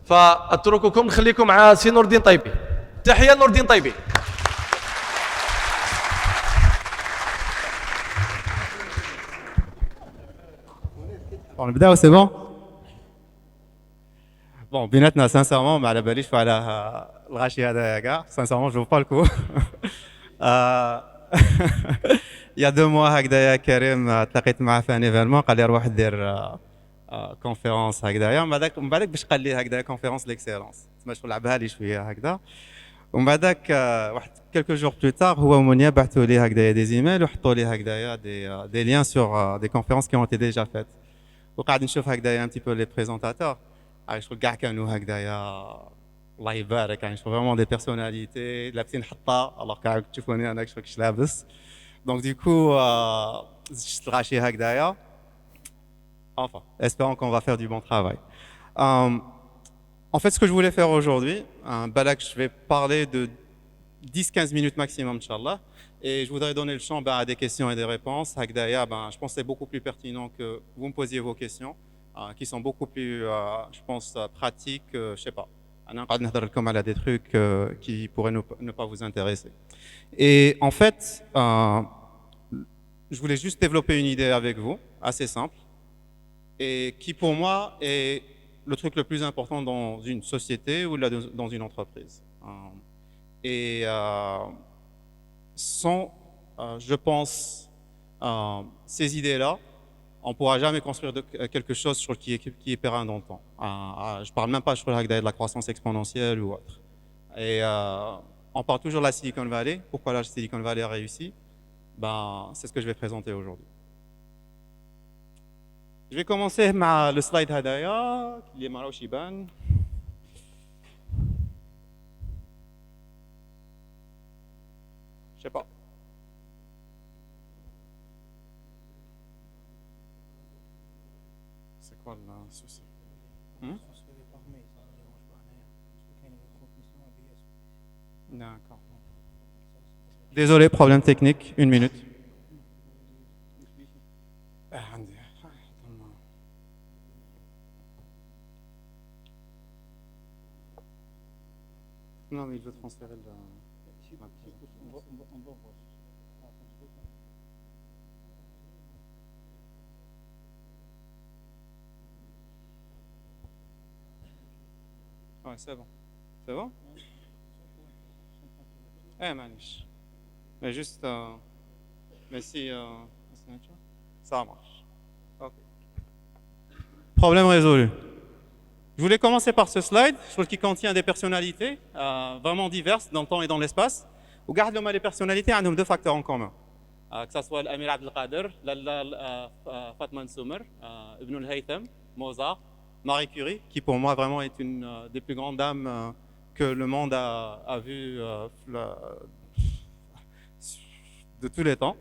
فاترككم نخليكم مع سي نور الدين طيبي. تحيه نور الدين طيبي. Bon, نبداو سي بون. بون بيناتنا سانسيرمون ما على باليش على الغاشي هذايا كاع سانسيرمون جو با الكو. يا دو موا هكذايا كريم تلاقيت معاه في ان ايفينمون قال لي روح دير كونفيرونس هكذايا من بعدك باش قال لي هكذايا كونفيرونس ليكسيلونس تما شغل لعبها لي شويه هكذا ومن بعدك واحد كيلكو جور بلو تار هو ومنيا بعثوا لي هكذايا دي زيميل وحطوا لي هكذايا دي ليان سور دي كونفيرونس كي اون تي ديجا فيت وقاعد نشوف هكذايا ان تي بو لي بريزونتاتور شغل كاع كانوا هكذايا الله يبارك يعني شغل فريمون دي بيرسوناليتي لابسين حطه الوغ كاع تشوفوني انا كيفاش لابس دونك ديكو زدت الغاشي هكذايا. Enfin, espérons qu'on va faire du bon travail. En fait, ce que je voulais faire aujourd'hui, Balak, je vais parler de 10-15 minutes maximum, Inch'Allah, et je voudrais donner le champ à des questions et des réponses. Hagdaya, je pense que c'est beaucoup plus pertinent que vous me posiez vos questions, qui sont beaucoup plus, je pense, pratiques, je sais pas. On a comme à des trucs qui pourraient ne pas vous intéresser. Et en fait, je voulais juste développer une idée avec vous, assez simple, et qui pour moi est le truc le plus important dans une société ou dans une entreprise. Et sans, je pense, ces idées-là, on ne pourra jamais construire quelque chose qui est pérenne dans le temps. Je ne parle même pas de la croissance exponentielle ou autre. Et on parle toujours de la Silicon Valley. Pourquoi la Silicon Valley a réussi? C'est ce que je vais présenter aujourd'hui. Je vais commencer par le slide Hadaya, qui est Maro Shiban. Je sais pas. C'est quoi le souci? D'accord. Désolé, problème technique, une minute. Non, mais il veut transférer le... Ouais, c'est bon. C'est bon? معليش. Mais juste... Mais si... Ça marche. Ok. Problème résolu. Je voulais commencer par ce slide, qui contient des personnalités vraiment diverses dans le temps et dans l'espace. Regardez les personnalités ont deux facteurs en commun. Que ce soit l'Amir Abdelkader, Fatma Soumer, Ibn al-Haytham, Mozart, Marie Curie, qui pour moi vraiment est une des plus grandes dames que le monde a vu de tous les temps.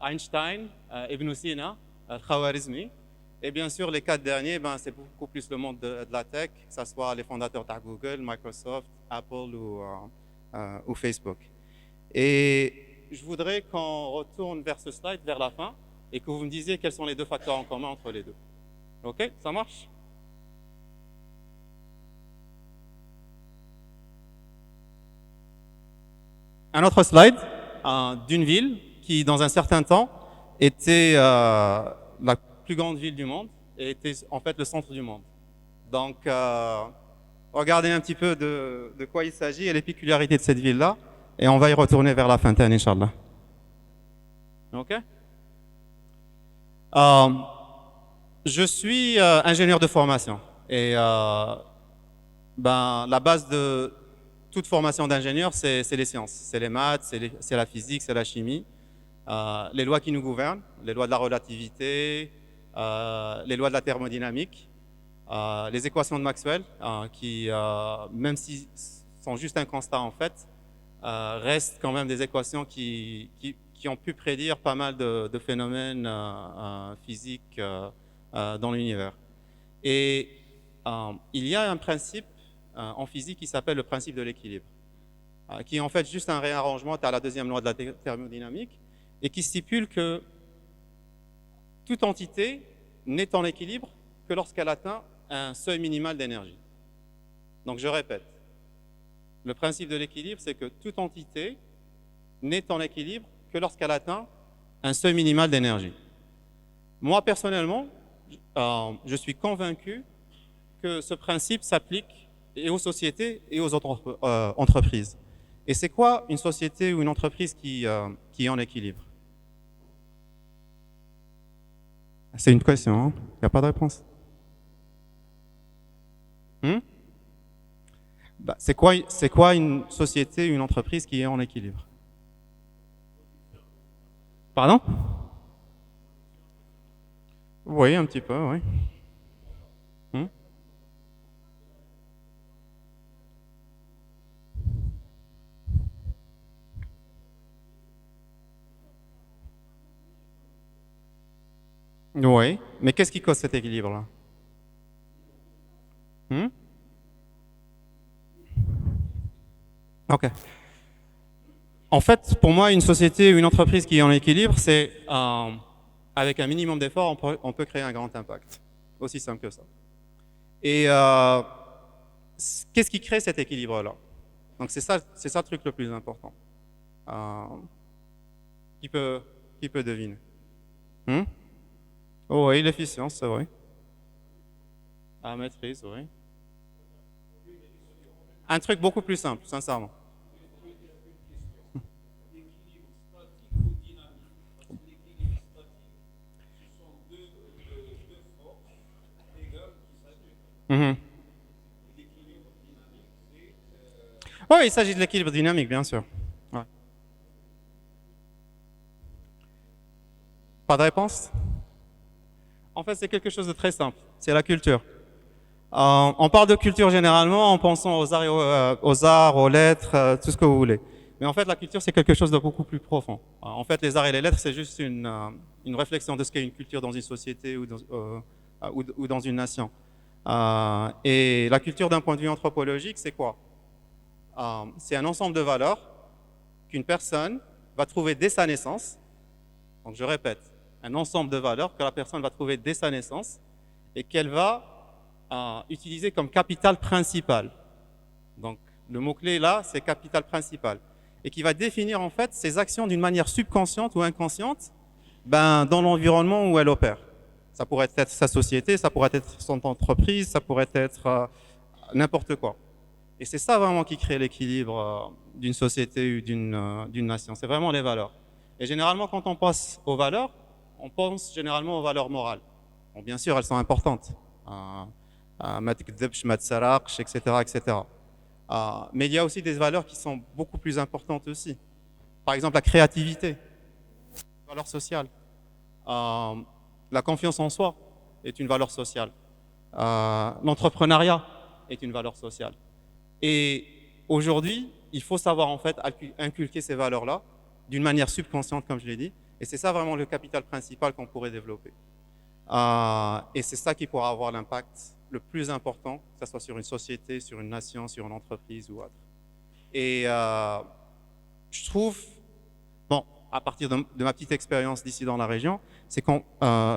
Einstein, Ibn Sina, Khawarizmi. Et bien sûr, les quatre derniers, c'est beaucoup plus le monde de la tech, que ce soit les fondateurs de Google, Microsoft, Apple ou Facebook. Et je voudrais qu'on retourne vers ce slide, vers la fin, et que vous me disiez quels sont les deux facteurs en commun entre les deux. Ok, ça marche? Un autre slide d'une ville qui, dans un certain temps, était la plus grande ville du monde et était en fait le centre du monde. Donc, regardez un petit peu de quoi il s'agit et les particularités de cette ville-là, et on va y retourner vers la fin, Inch'Allah. Ok? Je suis ingénieur de formation et la base de toute formation d'ingénieur, c'est les sciences, c'est les maths, c'est la physique, c'est la chimie, les lois qui nous gouvernent, les lois de la relativité, les lois de la thermodynamique, les équations de Maxwell, qui, même si sont juste un constat en fait, restent quand même des équations qui ont pu prédire pas mal de phénomènes physiques dans l'univers. Et il y a un principe en physique qui s'appelle le principe de l'équilibre, qui est en fait juste un réarrangement à la deuxième loi de la thermodynamique et qui stipule que toute entité n'est en équilibre que lorsqu'elle atteint un seuil minimal d'énergie. Donc je répète, le principe de l'équilibre, c'est que toute entité n'est en équilibre que lorsqu'elle atteint un seuil minimal d'énergie. Moi, personnellement, je suis convaincu que ce principe s'applique et aux sociétés et aux autres entreprises. Et c'est quoi une société ou une entreprise qui est en équilibre? C'est une question, hein? Il n'y a pas de réponse. Bah, c'est quoi une société ou une entreprise qui est en équilibre? Pardon? Oui, un petit peu, oui. Oui, mais qu'est-ce qui cause cet équilibre-là? Ok. En fait, pour moi, une société ou une entreprise qui est en équilibre, c'est avec un minimum d'efforts, on peut créer un grand impact. Aussi simple que ça. Et qu'est-ce qui crée cet équilibre-là? Donc c'est ça le truc le plus important. Qui peut deviner? Oh oui, l'efficience, c'est vrai. La maîtrise, oui. Un truc beaucoup plus simple, sincèrement. Oui, il s'agit de l'équilibre dynamique, bien sûr. Ouais. Pas de réponse? En fait, c'est quelque chose de très simple. C'est la culture. On parle de culture généralement en pensant aux arts, aux lettres, tout ce que vous voulez. Mais en fait, la culture, c'est quelque chose de beaucoup plus profond. En fait, les arts et les lettres, c'est juste une réflexion de ce qu'est une culture dans une société ou dans une nation. Et la culture, d'un point de vue anthropologique, c'est quoi? C'est un ensemble de valeurs qu'une personne va trouver dès sa naissance. Donc, je répète, un ensemble de valeurs que la personne va trouver dès sa naissance et qu'elle va utiliser comme capital principal. Donc, le mot-clé là, c'est capital principal. Et qui va définir en fait ses actions d'une manière subconsciente ou inconsciente dans l'environnement où elle opère. Ça pourrait être sa société, ça pourrait être son entreprise, ça pourrait être n'importe quoi. Et c'est ça vraiment qui crée l'équilibre d'une société ou d'une nation. C'est vraiment les valeurs. Et généralement, quand on passe aux valeurs, on pense généralement aux valeurs morales. Bon, bien sûr, elles sont importantes. Etc., etc. Mais il y a aussi des valeurs qui sont beaucoup plus importantes aussi. Par exemple, la créativité, valeur sociale. La confiance en soi est une valeur sociale. L'entrepreneuriat est une valeur sociale. Et aujourd'hui, il faut savoir en fait inculquer ces valeurs-là d'une manière subconsciente, comme je l'ai dit. Et c'est ça vraiment le capital principal qu'on pourrait développer. Et c'est ça qui pourra avoir l'impact le plus important, que ce soit sur une société, sur une nation, sur une entreprise ou autre. Et je trouve, bon, à partir de ma petite expérience d'ici dans la région, c'est quand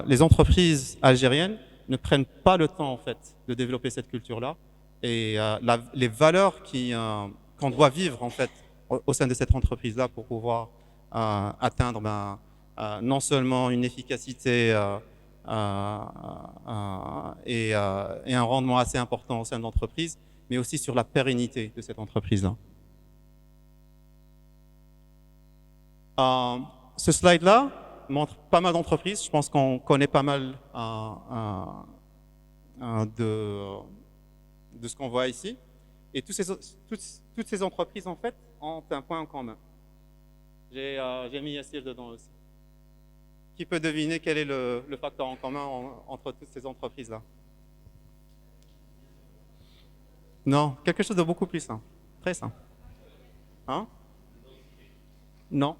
les entreprises algériennes ne prennent pas le temps en fait de développer cette culture-là et les valeurs qu'on doit vivre en fait au sein de cette entreprise-là pour pouvoir atteindre non seulement une efficacité et un rendement assez important au sein de l'entreprise, mais aussi sur la pérennité de cette entreprise-là. Ce slide-là montre pas mal d'entreprises. Je pense qu'on connaît pas mal de ce qu'on voit ici. Et toutes ces entreprises, en fait, ont un point en commun. J'ai mis Yassir dedans aussi. Qui peut deviner quel est le facteur en commun entre toutes ces entreprises-là? Non, quelque chose de beaucoup plus simple. Très simple. Hein? Non.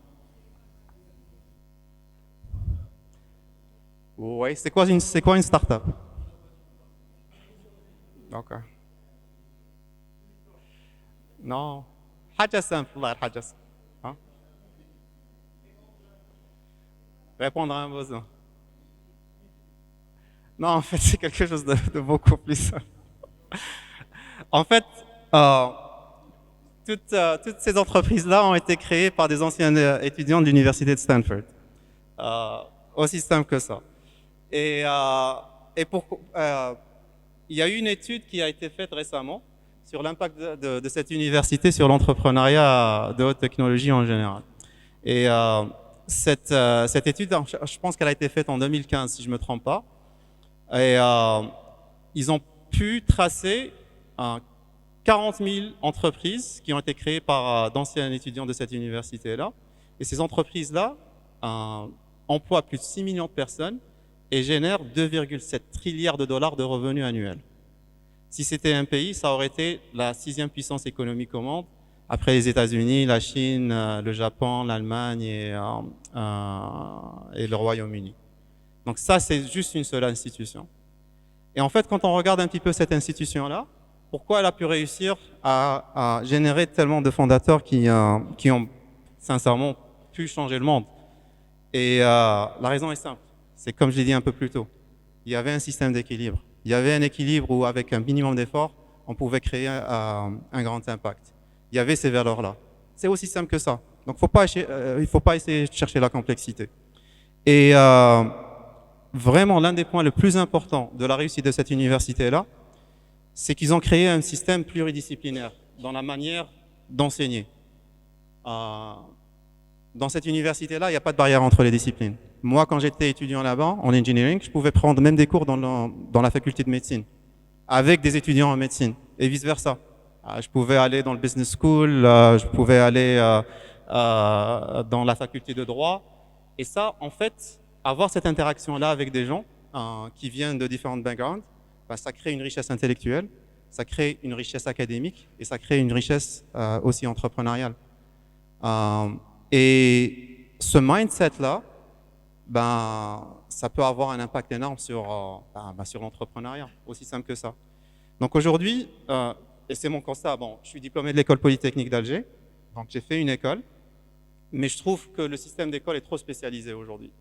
Oui, c'est quoi une start-up? Ok. Non. حاجة simple, الله يرحم. Hein? Répondre à un besoin. Non, en fait, c'est quelque chose de beaucoup plus simple. En fait, toutes ces entreprises-là ont été créées par des anciens étudiants de l'université de Stanford. Euh, Aussi simple que ça. Et, euh, et il y a eu une étude qui a été faite récemment sur l'impact de cette université sur l'entrepreneuriat de haute technologie en général. Et cette étude, je pense qu'elle a été faite en 2015, si je ne me trompe pas. Et ils ont pu tracer 40 000 entreprises qui ont été créées par d'anciens étudiants de cette université-là. Et ces entreprises-là emploient plus de 6 millions de personnes et génèrent 2,7 trilliards de dollars de revenus annuels. Si c'était un pays, ça aurait été la 6e puissance économique au monde, après les États-Unis, la Chine, le Japon, l'Allemagne et le Royaume-Uni. Donc ça, c'est juste une seule institution. Et en fait, quand on regarde un petit peu cette institution-là, pourquoi elle a pu réussir à générer tellement de fondateurs qui ont sincèrement pu changer le monde? Et la raison est simple. C'est comme je l'ai dit un peu plus tôt. Il y avait un système d'équilibre. Il y avait un équilibre où, avec un minimum d'efforts, on pouvait créer un grand impact. Il y avait ces valeurs-là. C'est aussi simple que ça. Donc, il ne faut pas essayer de chercher la complexité. Et vraiment, l'un des points les plus importants de la réussite de cette université-là, c'est qu'ils ont créé un système pluridisciplinaire dans la manière d'enseigner. Dans cette université-là, il n'y a pas de barrière entre les disciplines. Moi, quand j'étais étudiant là-bas, en engineering, je pouvais prendre même des cours dans la faculté de médecine, avec des étudiants en médecine, et vice-versa. Je pouvais aller dans le business school, je pouvais aller dans la faculté de droit. Et ça, en fait, avoir cette interaction-là avec des gens qui viennent de différents backgrounds, ça crée une richesse intellectuelle, ça crée une richesse académique, et ça crée une richesse aussi entrepreneuriale. Et ce mindset-là, ça peut avoir un impact énorme sur l'entrepreneuriat, aussi simple que ça. Donc aujourd'hui, et c'est mon constat, je suis diplômé de l'école polytechnique d'Alger, donc j'ai fait une école, mais je trouve que le système d'école est trop spécialisé aujourd'hui.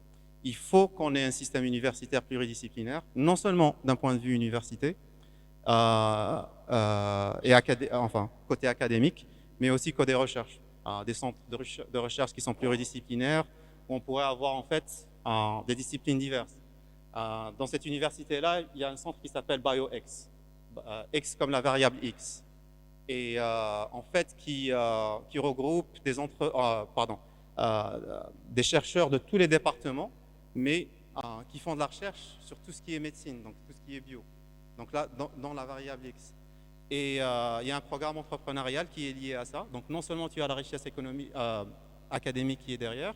Il faut qu'on ait un système universitaire pluridisciplinaire, non seulement d'un point de vue université, côté académique, mais aussi côté recherche. Des centres de recherche qui sont pluridisciplinaires, où on pourrait avoir en fait des disciplines diverses. Dans cette université-là, il y a un centre qui s'appelle BioX, X comme la variable X, et en fait qui regroupe des chercheurs de tous les départements, mais qui font de la recherche sur tout ce qui est médecine, donc tout ce qui est bio. Donc là, dans la variable X. Et il y a un programme entrepreneurial qui est lié à ça. Donc non seulement tu as la richesse académique qui est derrière,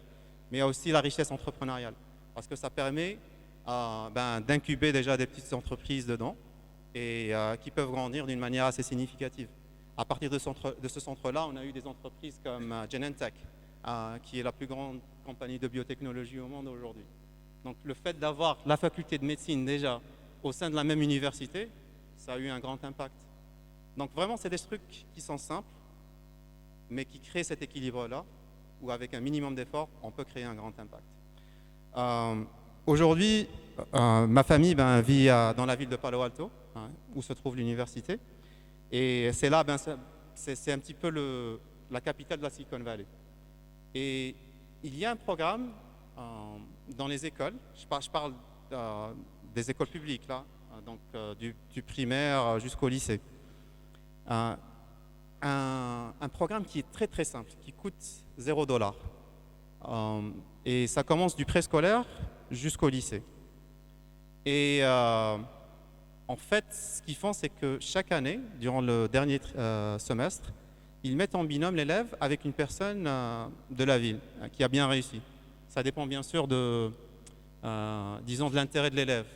mais il y a aussi la richesse entrepreneuriale. Parce que ça permet d'incuber déjà des petites entreprises dedans et qui peuvent grandir d'une manière assez significative. À partir de ce centre-là, on a eu des entreprises comme Genentech, qui est la plus grande compagnie de biotechnologie au monde aujourd'hui. Donc le fait d'avoir la faculté de médecine déjà au sein de la même université, ça a eu un grand impact. Donc vraiment, c'est des trucs qui sont simples, mais qui créent cet équilibre-là, où avec un minimum d'efforts, on peut créer un grand impact. Aujourd'hui, ma famille vit dans la ville de Palo Alto, où se trouve l'université, et c'est là, c'est un petit peu la capitale de la Silicon Valley. Et il y a un programme dans les écoles, je parle des écoles publiques, là, donc du primaire jusqu'au lycée. Un programme qui est très très simple, qui coûte $0. Et ça commence du préscolaire jusqu'au lycée. Et en fait, ce qu'ils font, c'est que chaque année, durant le dernier semestre, ils mettent en binôme l'élève avec une personne de la ville qui a bien réussi. Ça dépend bien sûr de l'intérêt de l'élève.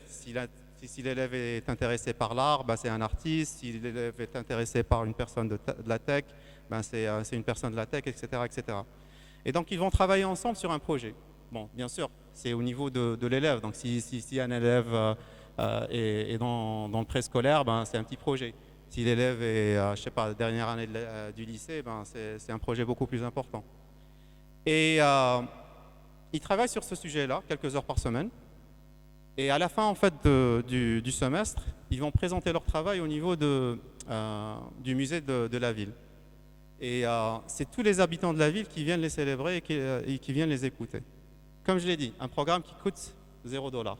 Si l'élève est intéressé par l'art, c'est un artiste. Si l'élève est intéressé par une personne de la tech, c'est une personne de la tech, etc., etc. Et donc, ils vont travailler ensemble sur un projet. Bon, bien sûr, c'est au niveau de l'élève. Donc, si un élève est dans le préscolaire, c'est un petit projet. Si l'élève est, dernière année du lycée, c'est un projet beaucoup plus important. Et ils travaillent sur ce sujet-là, quelques heures par semaine. Et à la fin, en fait, du semestre, ils vont présenter leur travail au niveau du musée de la ville. Et c'est tous les habitants de la ville qui viennent les célébrer et qui viennent les écouter. Comme je l'ai dit, un programme qui coûte $0.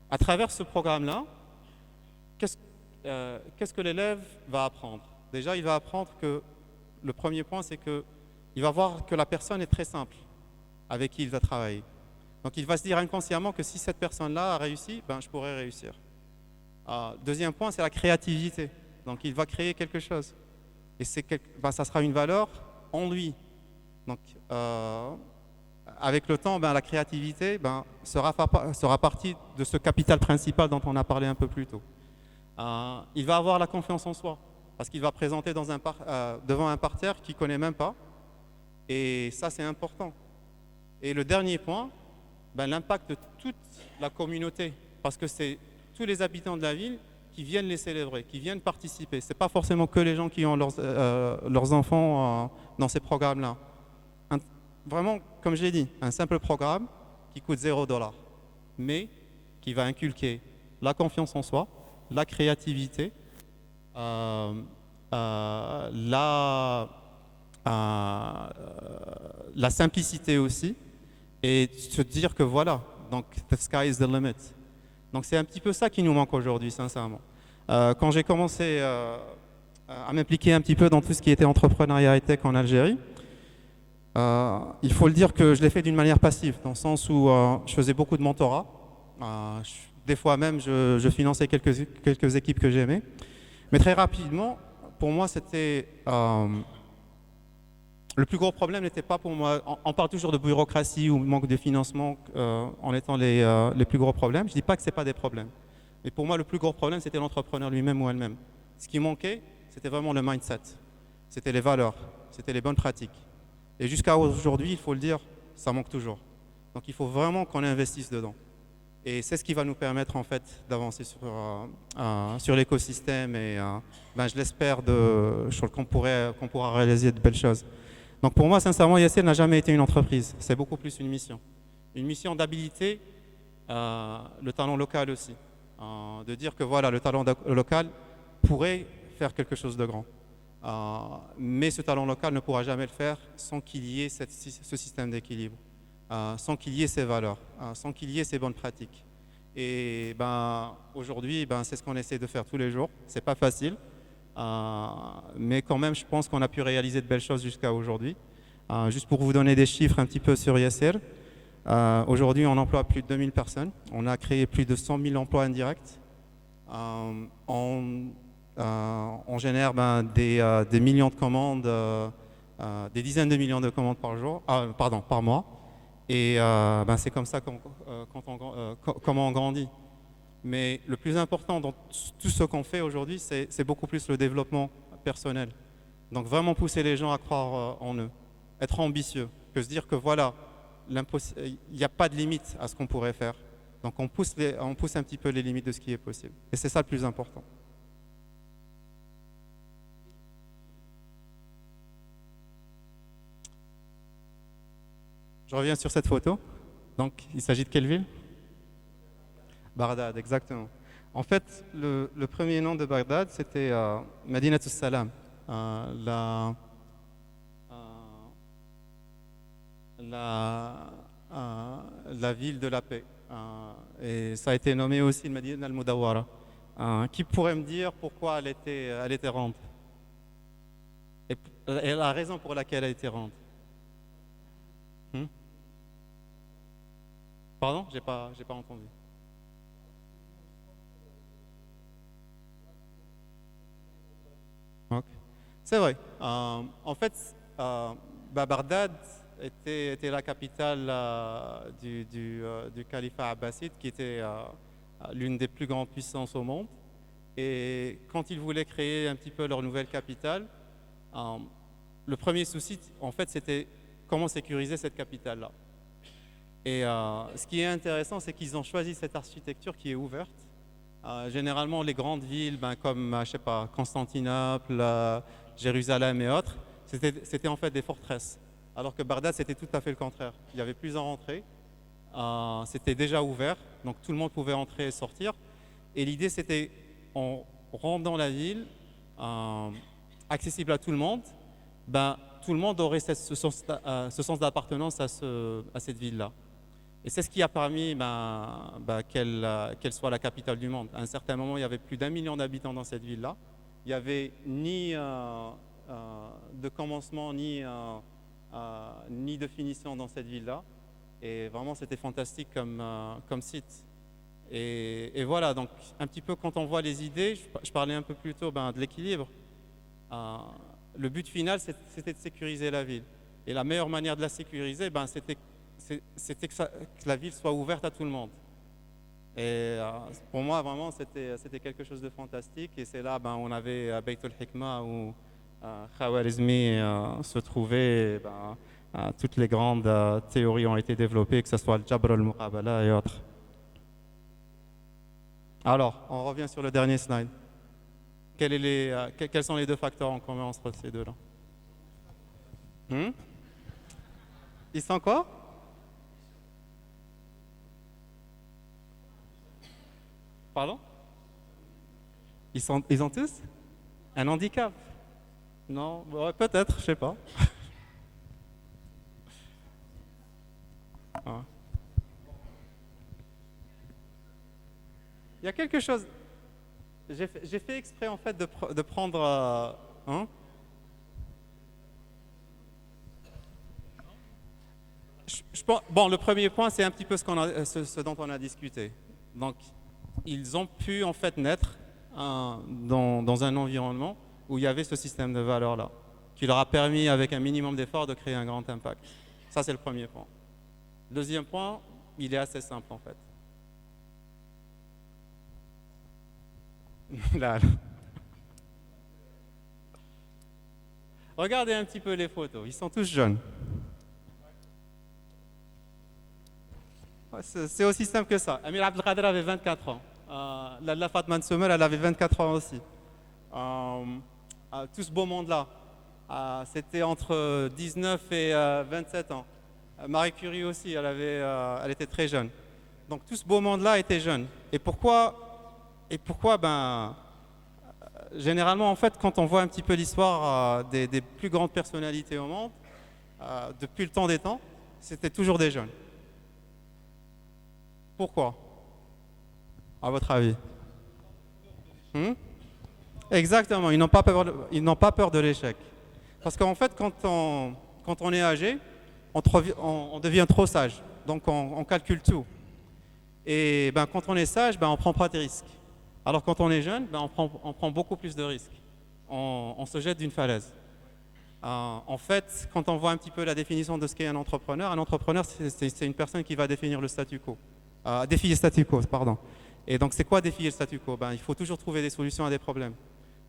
À travers ce programme-là, qu'est-ce que l'élève va apprendre? Déjà, il va apprendre que le premier point, c'est qu'il va voir que la personne est très simple avec qui il va travailler. Donc, il va se dire inconsciemment que si cette personne-là a réussi, ben, je pourrais réussir. Deuxième point, c'est la créativité. Donc, il va créer quelque chose. Et ça sera une valeur en lui. Donc, avec le temps, ben, la créativité sera partie de ce capital principal dont on a parlé un peu plus tôt. Il va avoir la confiance en soi, parce qu'il va présenter devant un parterre qu'il ne connaît même pas. Et ça, c'est important. Et le dernier point, ben, l'impact de toute la communauté, parce que c'est tous les habitants de la ville qui viennent les célébrer, qui viennent participer. Ce n'est pas forcément que les gens qui ont leurs enfants dans ces programmes-là. Vraiment, comme je l'ai dit, un simple programme qui coûte $0, mais qui va inculquer la confiance en soi, la créativité, la simplicité aussi, et se dire que voilà, donc the sky is the limit. Donc c'est un petit peu ça qui nous manque aujourd'hui, sincèrement. Quand j'ai commencé à m'impliquer un petit peu dans tout ce qui était entrepreneuriat high-tech en Algérie, il faut le dire que je l'ai fait d'une manière passive, dans le sens où je faisais beaucoup de mentorat. Des fois même, je finançais quelques équipes que j'aimais. Mais très rapidement, pour moi, c'était... le plus gros problème n'était pas pour moi... On parle toujours de bureaucratie ou manque de financement en étant les plus gros problèmes. Je ne dis pas que ce n'est pas des problèmes. Mais pour moi, le plus gros problème, c'était l'entrepreneur lui-même ou elle-même. Ce qui manquait, c'était vraiment le mindset. C'était les valeurs, c'était les bonnes pratiques. Et jusqu'à aujourd'hui, il faut le dire, ça manque toujours. Donc il faut vraiment qu'on investisse dedans. Et c'est ce qui va nous permettre en fait d'avancer sur l'écosystème et je l'espère qu'on pourra réaliser de belles choses. Donc pour moi, sincèrement, Yasser n'a jamais été une entreprise. C'est beaucoup plus une mission. Une mission d'habiliter le talent local aussi. De dire que voilà, le talent local pourrait faire quelque chose de grand. Mais ce talent local ne pourra jamais le faire sans qu'il y ait ce système d'équilibre, sans qu'il y ait ces valeurs, sans qu'il y ait ces bonnes pratiques. Et aujourd'hui, c'est ce qu'on essaie de faire tous les jours. C'est pas facile, mais quand même, je pense qu'on a pu réaliser de belles choses jusqu'à aujourd'hui. Juste pour vous donner des chiffres un petit peu sur Yasser, aujourd'hui, on emploie plus de 2000 personnes. On a créé plus de 100 000 emplois indirects. On génère des millions de commandes, des dizaines de millions de commandes par mois. Et c'est comme ça comment on grandit. Mais le plus important dans tout ce qu'on fait aujourd'hui, c'est beaucoup plus le développement personnel. Donc vraiment pousser les gens à croire en eux, être ambitieux, que se dire que voilà, il n'y a pas de limite à ce qu'on pourrait faire. Donc on pousse un petit peu les limites de ce qui est possible. Et c'est ça le plus important. Je reviens sur cette photo. Donc, il s'agit de quelle ville? Bagdad, exactement. En fait, le premier nom de Bagdad, c'était Madinat al-Salam, la ville de la paix. Et ça a été nommé aussi Madinat al-Mudawwara. Qui pourrait me dire pourquoi elle était ronde? Et la raison pour laquelle elle était ronde? Pardon? J'ai pas entendu. Okay. C'est vrai. En fait, Bagdad était la capitale du califat abbasside, qui était l'une des plus grandes puissances au monde. Et quand ils voulaient créer un petit peu leur nouvelle capitale, le premier souci, en fait, c'était comment sécuriser cette capitale-là. Et ce qui est intéressant, c'est qu'ils ont choisi cette architecture qui est ouverte. Généralement, les grandes villes, comme je sais pas, Constantinople, Jérusalem et autres, c'était en fait des forteresses. Alors que Bagdad, c'était tout à fait le contraire. Il y avait plusieurs entrées, c'était déjà ouvert, donc tout le monde pouvait entrer et sortir. Et l'idée, c'était, on rentre dans la ville, accessible à tout le monde, ben, tout le monde aurait ce sens d'appartenance à cette ville-là. Et c'est ce qui a permis qu'elle soit la capitale du monde. À un certain moment, il y avait plus d'1 million d'habitants dans cette ville-là. Il n'y avait ni de commencement, ni de finition dans cette ville-là. Et vraiment, c'était fantastique comme site. Et voilà, donc un petit peu quand on voit les idées, je parlais un peu plus tôt de l'équilibre. Le but final, c'était de sécuriser la ville. Et la meilleure manière de la sécuriser, c'était que la ville soit ouverte à tout le monde. Et pour moi, vraiment, c'était quelque chose de fantastique. Et c'est là, on avait Beit al-Hikma où Khawarizmi se trouvait. Toutes les grandes théories ont été développées, que ce soit le Jabr al-Muqabala et autres. Alors, on revient sur le dernier slide. Quels sont les 2 facteurs en commun entre ces deux-là? Ils sont quoi? Pardon? Ils ont tous un handicap? Non, ouais, peut-être, je sais pas. Ah. Il y a quelque chose. J'ai fait exprès en fait de prendre. Bon, le premier point, c'est un petit peu ce dont on a discuté. Donc, ils ont pu en fait naître dans un environnement où il y avait ce système de valeurs-là, qui leur a permis, avec un minimum d'effort, de créer un grand impact. Ça, c'est le premier point. Le deuxième point, il est assez simple en fait. Là. Regardez un petit peu les photos, ils sont tous jeunes. C'est aussi simple que ça. Amir Abdelkader avait 24 ans. Lalla Fatma Nsoumer, elle avait 24 ans aussi. Tout ce beau monde-là, c'était entre 19 et 27 ans. Marie Curie aussi, elle était très jeune. Donc tout ce beau monde-là était jeune. Et pourquoi généralement, en fait, quand on voit un petit peu l'histoire des plus grandes personnalités au monde, depuis le temps des temps, c'était toujours des jeunes. Pourquoi? À votre avis? Exactement, ils n'ont pas peur de l'échec. Parce qu'en fait, quand on est âgé, on devient trop sage. Donc on calcule tout. Et quand on est sage, on ne prend pas de risques. Alors quand on est jeune, on prend beaucoup plus de risques. On se jette d'une falaise. En fait, quand on voit un petit peu la définition de ce qu'est un entrepreneur, c'est une personne qui va définir le statu quo. Défier le statu quo, pardon. Et donc c'est quoi défier le statu quo? Il faut toujours trouver des solutions à des problèmes.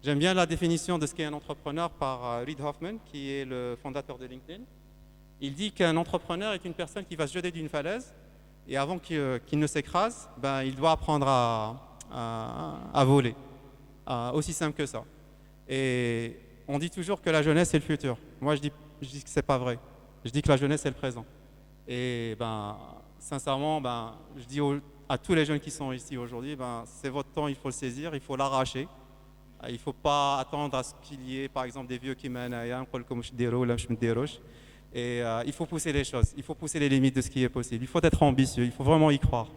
J'aime bien la définition de ce qu'est un entrepreneur par Reid Hoffman, qui est le fondateur de LinkedIn. Il dit qu'un entrepreneur est une personne qui va se jeter d'une falaise et avant qu'il ne s'écrase, il doit apprendre à voler. Aussi simple que ça. Et on dit toujours que la jeunesse est le futur. Moi, je dis que c'est pas vrai. Je dis que la jeunesse est le présent. Et sincèrement, je dis à tous les jeunes qui sont ici aujourd'hui, c'est votre temps, il faut le saisir, il faut l'arracher. Il ne faut pas attendre à ce qu'il y ait, par exemple, des vieux qui mènent à et il faut pousser les choses, il faut pousser les limites de ce qui est possible. Il faut être ambitieux, il faut vraiment y croire.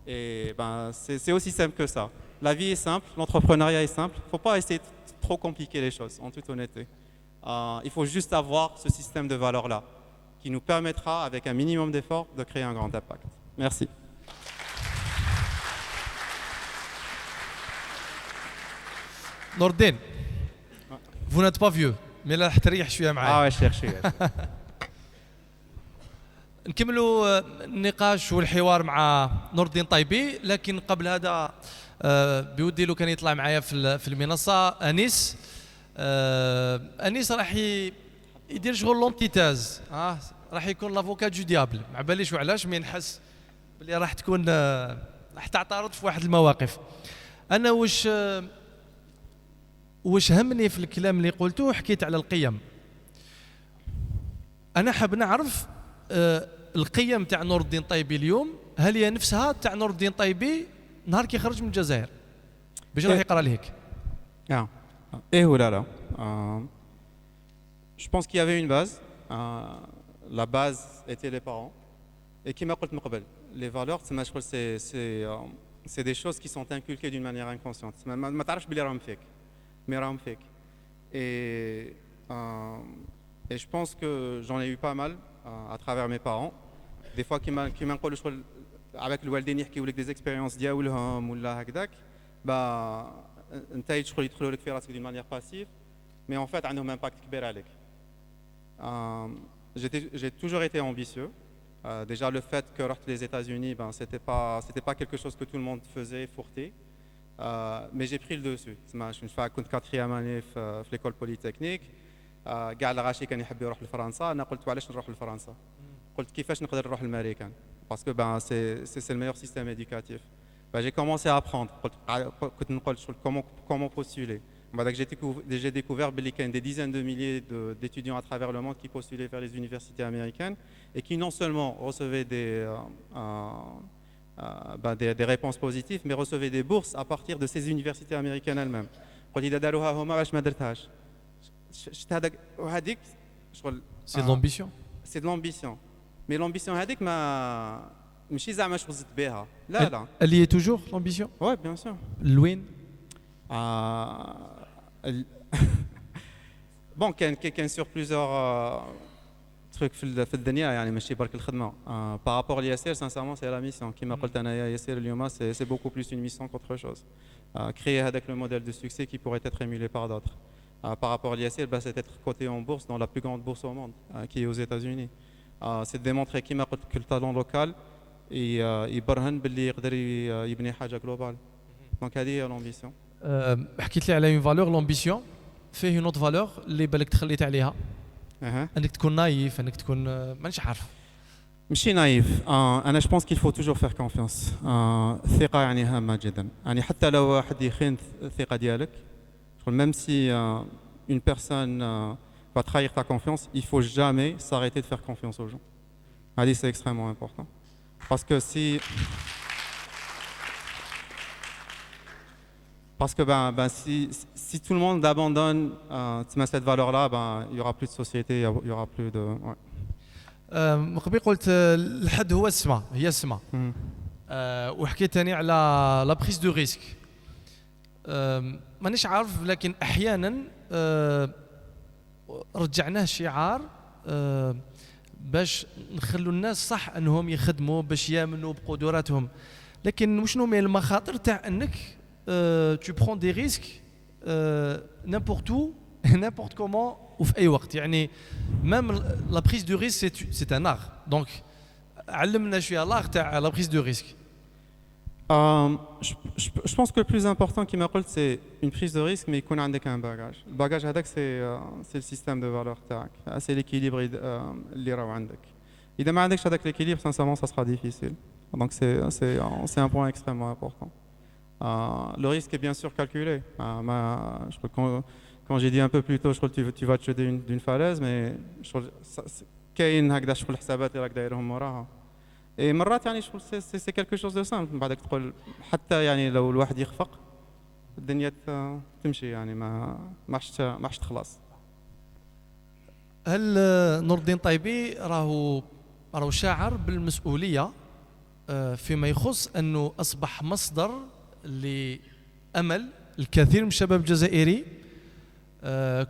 Et c'est aussi simple que ça. La vie est simple, l'entrepreneuriat est simple. Il ne faut pas essayer de trop compliquer les choses, en toute honnêteté. Il faut juste avoir ce système de valeurs-là, qui nous permettra, avec un minimum d'effort, de créer un grand impact. Merci. Nordin, vous n'êtes pas vieux, mais là تريح شوية معايا. cherchez. نكملوا النقاش والحوار مع نور الدين طيبي، لكن قبل هذا بودي لو كان يطلع معايا في المنصة أنيس. أنيس راح يدير شغل لونتيتاز، راح يكون لافوكا دو ديابل، ما باليش وعلاش، مي نحس بلي راح تكون راح تعترض في واحد المواقف. أنا واش همني في الكلام اللي قلته، حكيت على القيم. أنا حاب نعرف القيم تاع نور الدين طيبي اليوم هل هي نفسها تاع نور الدين طيبي نهار كي خرج من الجزائر باش راح يقرا لهيك؟ Et oh là là. Je pense qu'il y avait une base. La base était les parents. Et qui m'a dit les valeurs, c'est des choses qui sont inculquées d'une manière inconsciente. ما تعرفش بلي راهم فيك. Mais راهم فيك. Et et je pense que j'en ai eu pas mal à travers mes parents. Des fois qui m'نقولوا شغل avec الوالدين يحكيوا لك des expériences ديالهم ولا هكذاك bah انت شغل يدخلوا لك في راسك d'une manière passive mais en fait عندهم impact كبير عليك. J'ai toujours été ambitieux. Déjà le fait que رحت les États-Unis ben c'était pas quelque chose que tout le monde faisait fourté. Mais j'ai pris le dessus. une fois كنت quatrième année في l'école polytechnique كاع الغاشي كان يحب يروح لفرنسا انا قلت علاش نروح لفرنسا قلت كيفاش نقدر نروح للامريكان parce que ben c'est le meilleur système éducatif. Ben, j'ai commencé à apprendre كنت نقول comment postuler. Ben, j'ai découvert qu'il y a des dizaines de milliers d'étudiants à travers le monde qui postulaient vers les universités américaines et qui non seulement recevaient des réponses positives mais recevaient des bourses à partir de ces universités américaines elles-mêmes. قلت إذا داروها هما علاش ما درتهاش. C'est de l'ambition. C'est de l'ambition. Mais l'ambition هذيك ما ماشي زعما شغل زدت بها. لا لا. Elle y est toujours l'ambition. Ouais, bien sûr. لوين؟ bon كان sur plusieurs trucs في الدنيا يعني ماشي برك الخدمه. Par rapport à l'ISR, sincèrement c'est la mission. كما قلت انا يا ياسر اليوم c'est beaucoup plus une mission qu'autre chose. Créer avec le modèle de succès qui pourrait être émulé par d'autres. Par rapport à l'ISR, c'est d'être coté en bourse dans la plus grande bourse au monde, qui est aux États-Unis. C'est de démontrer que le talent local يبرهن باللي يقدر يبني حاجه globale. Donc هذه هي l'ambition. حكيت لي على une valeur l'ambition فيه une autre valeur اللي بالك تخليت عليها. انك تكون نايف انك تكون مانيش عارف. ماشي نايف. انا جو بونس qu'il faut toujours faire confiance. الثقه يعني هامه جدا. يعني حتى لو واحد يخين الثقه ديالك même si une personne va trahir ta confiance, il ne faut jamais s'arrêter de faire confiance aux gens. Allez, c'est extrêmement important. Parce que si tout le monde abandonne cette valeur-là, il n'y aura plus de société, il n'y aura plus de... قبل قلت الحد هو السما هي السما. وحكيت ثاني على لا بريز دو ريسك. مانيش عارف لكن احيانا رجعناه شعار باش نخلوا الناس صح انهم يخدموا باش يامنوا بقدراتهم لكن وشنو من المخاطر تاع انك tu prends des risques n'importe où n'importe comment وفي اي وقت يعني même la prise de risque c'est un art donc علمنا شويه l'art تاع la prise de risque. Je pense que le plus important qui m'appelle c'est une prise de risque mais qu'on a un bagage. Le bagage c'est le système de valeurs تاعك. C'est l'équilibre اللي راهو عندك. إذا ما عندكش هذاك l'équilibre sincèrement ça sera difficile. Donc c'est un point extrêmement important. Le risque est bien sûr calculé. Je crois quand j'ai dit un peu plus tôt je crois que tu vas te jeter d'une falaise mais je crois كاين هكذا شغل الحسابات اللي راك دايرهم وراها. Et مرات يعني c'est quelque chose de simple بعدك تقول حتى يعني لو الواحد يخفق الدنيا تمشي يعني ما عادش تخلص. هل نور الدين طيبي راهو شاعر بالمسؤوليه فيما يخص انه اصبح مصدر لامل الكثير من الشباب الجزائري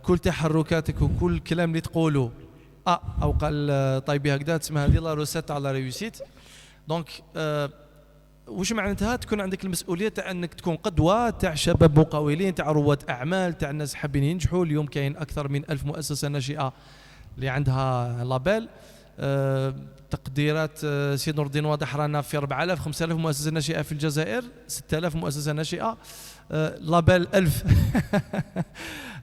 كل تحركاتك وكل الكلام اللي تقوله او قال طيبي هكذا تسمى هذه لا روسيت على ريوسيت دونك واش معناتها تكون عندك المسؤوليه تاع انك تكون قدوه تاع شباب مقاولين تاع رواد اعمال تاع الناس حابين ينجحوا. اليوم كاين اكثر من 1000 مؤسسه ناشئه اللي عندها لابيل. تقديرات سي نور الدين واضح رانا في 4000 5000 مؤسسه ناشئه في الجزائر 6000 مؤسسه ناشئه لابيل 1000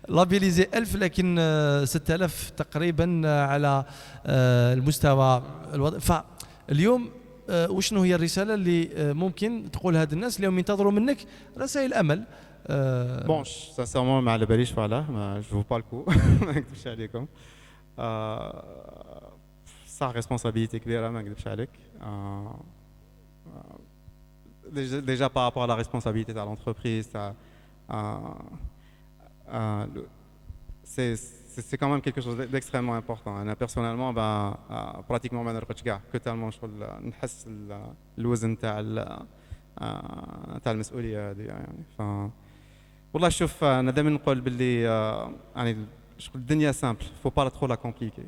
لابيليزي 1000 لكن 6000 تقريبا على المستوى الوضع. فاليوم وشنو هي الرساله اللي ممكن تقول هاد الناس اليوم ينتظروا منك رسائل امل؟ بون سانسيرمون ما على باليش فوالا ما جو با الكو ما نكذبش عليكم. صح ريسبونسابيلتي كبيره ما نكذبش عليك. déjà par rapport à la responsabilité de l'entreprise c'est quand même quelque chose d'extrêmement important. أنا personnellement pratiquement ما نرقدش كاع que tellement شغل نحس الوزن تاع المسؤولية هذه يعني. والله شوف أنا دائما نقول باللي يعني شغل الدنيا simple, faut pas trop la compliquer.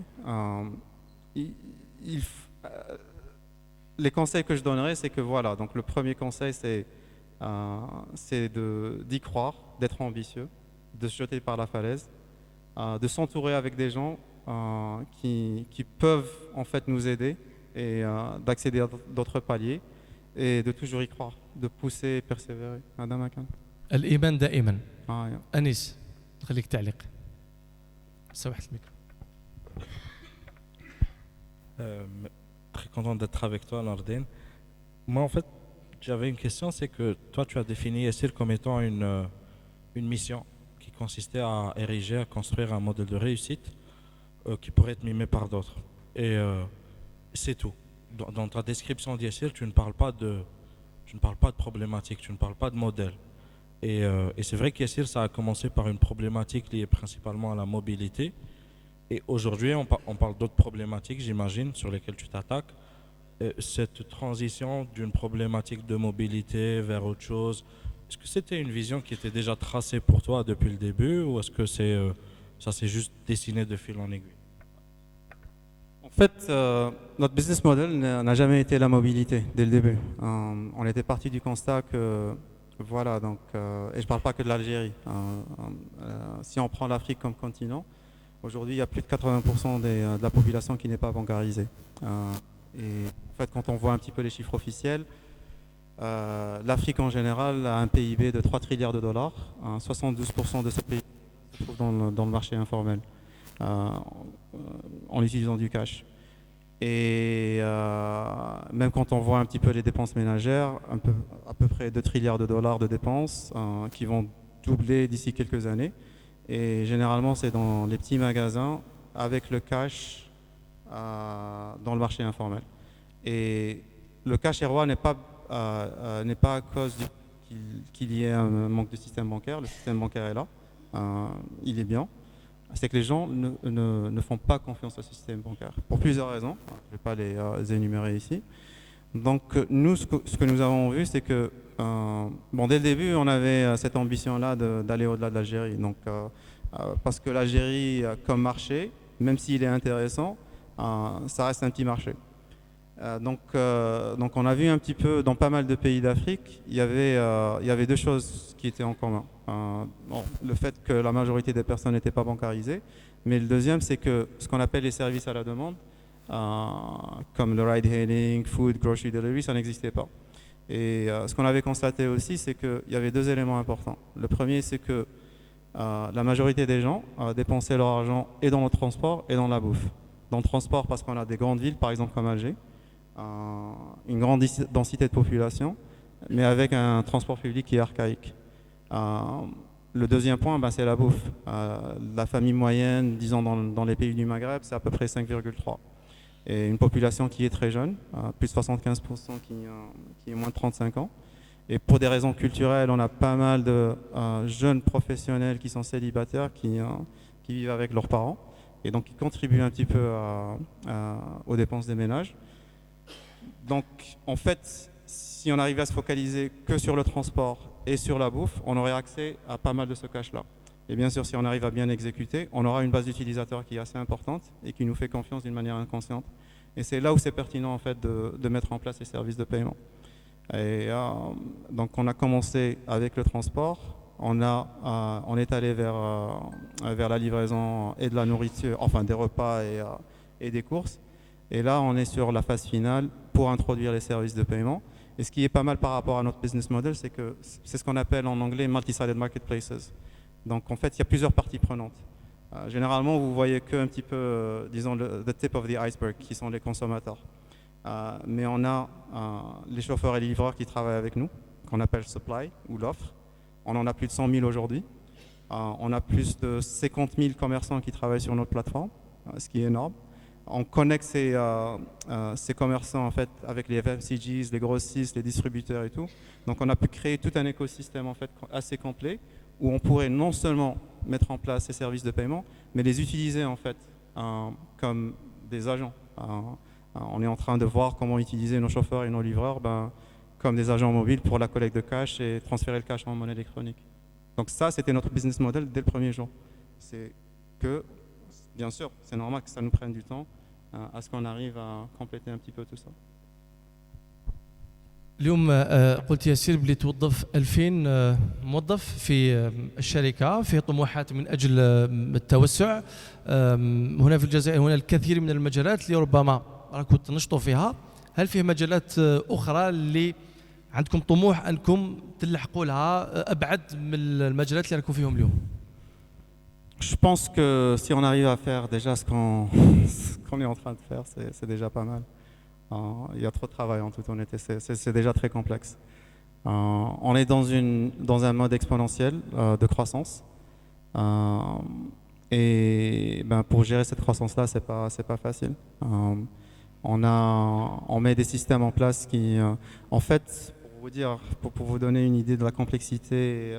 Les conseils que je donnerais, c'est que voilà, donc le premier conseil, c'est d'y croire, d'être ambitieux, de se jeter par la falaise, de s'entourer avec des gens qui peuvent en fait nous aider et d'accéder à d'autres paliers et de toujours y croire, de pousser et persévérer. Madame Akan. الإيمان دائما. يا. أنيس خليك تعليق. سمحت الميكرو. Très content d'être avec toi, Nordin. Moi, en fait, j'avais une question, c'est que toi, tu as défini Essir comme étant une mission qui consistait à ériger, à construire un modèle de réussite qui pourrait être mimé par d'autres. Et c'est tout. Dans ta description d'Essir, tu ne parles pas de problématique, tu ne parles pas de modèle. Et c'est vrai qu'Essir, ça a commencé par une problématique liée principalement à la mobilité. Et aujourd'hui, on parle d'autres problématiques, j'imagine, sur lesquelles tu t'attaques. Cette transition d'une problématique de mobilité vers autre chose, est-ce que c'était une vision qui était déjà tracée pour toi depuis le début ou est-ce que ça s'est juste dessiné de fil en aiguille? En fait, notre business model n'a jamais été la mobilité dès le début. On était parti du constat que, voilà, donc, et je ne parle pas que de l'Algérie. Si on prend l'Afrique comme continent, aujourd'hui, il y a plus de 80% de la population qui n'est pas bancarisée. Et en fait, quand on voit un petit peu les chiffres officiels, l'Afrique en général a un PIB de 3 trilliards de dollars. 72% de ce pays se trouve dans le marché informel, en utilisant du cash. Et même quand on voit un petit peu les dépenses ménagères, à peu près 2 trilliards de dollars de dépenses qui vont doubler d'ici quelques années. Et généralement, c'est dans les petits magasins avec le cash dans le marché informel. Et le cash est roi n'est pas à cause qu'il y ait un manque de système bancaire. Le système bancaire est là, il est bien. C'est que les gens ne font pas confiance au système bancaire pour plusieurs raisons. Je ne vais pas les énumérer ici. Donc nous, ce que nous avons vu, c'est que dès le début, on avait cette ambition-là d'aller au-delà de l'Algérie. Donc, parce que l'Algérie, comme marché, même s'il est intéressant, ça reste un petit marché. Donc on a vu un petit peu dans pas mal de pays d'Afrique, il y avait deux choses qui étaient en commun. Le fait que la majorité des personnes n'étaient pas bancarisées, mais le deuxième, c'est que ce qu'on appelle les services à la demande, comme le ride-hailing, food, grocery delivery, ça n'existait pas. Et ce qu'on avait constaté aussi, c'est qu'il y avait deux éléments importants. Le premier, c'est que la majorité des gens dépensaient leur argent et dans le transport et dans la bouffe. Dans le transport, parce qu'on a des grandes villes, par exemple comme Alger, une grande densité de population, mais avec un transport public qui est archaïque. Le deuxième point, c'est la bouffe. La famille moyenne, disons dans les pays du Maghreb, c'est à peu près 5,3. Et une population qui est très jeune, plus de 75% qui est moins de 35 ans. Et pour des raisons culturelles, on a pas mal de jeunes professionnels qui sont célibataires, qui vivent avec leurs parents, et donc qui contribuent un petit peu aux dépenses des ménages. Donc en fait, si on arrivait à se focaliser que sur le transport et sur la bouffe, on aurait accès à pas mal de ce cash-là. Et bien sûr, si on arrive à bien exécuter, on aura une base d'utilisateurs qui est assez importante et qui nous fait confiance d'une manière inconsciente. Et c'est là où c'est pertinent en fait de mettre en place les services de paiement. Et donc on a commencé avec le transport, on est allé vers la livraison et de la nourriture, enfin des repas et des courses. Et là, on est sur la phase finale pour introduire les services de paiement. Et ce qui est pas mal par rapport à notre business model, c'est que c'est ce qu'on appelle en anglais multi-sided marketplaces. Donc en fait, il y a plusieurs parties prenantes. Généralement, vous voyez qu'un petit peu, disons, the tip of the iceberg, qui sont les consommateurs. Mais on a les chauffeurs et les livreurs qui travaillent avec nous, qu'on appelle supply ou l'offre. On en a plus de 100 000 aujourd'hui. On a plus de 50 000 commerçants qui travaillent sur notre plateforme, ce qui est énorme. On connecte ces commerçants en fait avec les FMCGs, les grossistes, les distributeurs et tout. Donc on a pu créer tout un écosystème en fait assez complet où on pourrait non seulement mettre en place ces services de paiement, mais les utiliser en fait comme des agents. On est en train de voir comment utiliser nos chauffeurs et nos livreurs comme des agents mobiles pour la collecte de cash et transférer le cash en monnaie électronique. Donc ça, c'était notre business model dès le premier jour. C'est que, bien sûr, c'est normal que ça nous prenne du temps à ce qu'on arrive à compléter un petit peu tout ça. اليوم قلت ياسير بلي توظف 2000 موظف في الشركة، في طموحات من أجل التوسع. هنا في الجزائر هنا الكثير من المجالات اللي ربما راكم تنشطوا فيها. هل فيه مجالات أخرى اللي عندكم طموح أنكم تلحقوا لها أبعد من المجالات اللي راكم فيهم اليوم؟ Je pense que si on arrive à faire déjà ce qu'on est en train de faire, c'est déjà pas mal. Il y a trop de travail en toute honnêteté, c'est déjà très complexe. On est dans un mode exponentiel de croissance. Et pour gérer cette croissance-là, c'est pas facile. On met des systèmes en place qui, en fait, pour vous donner une idée de la complexité, et,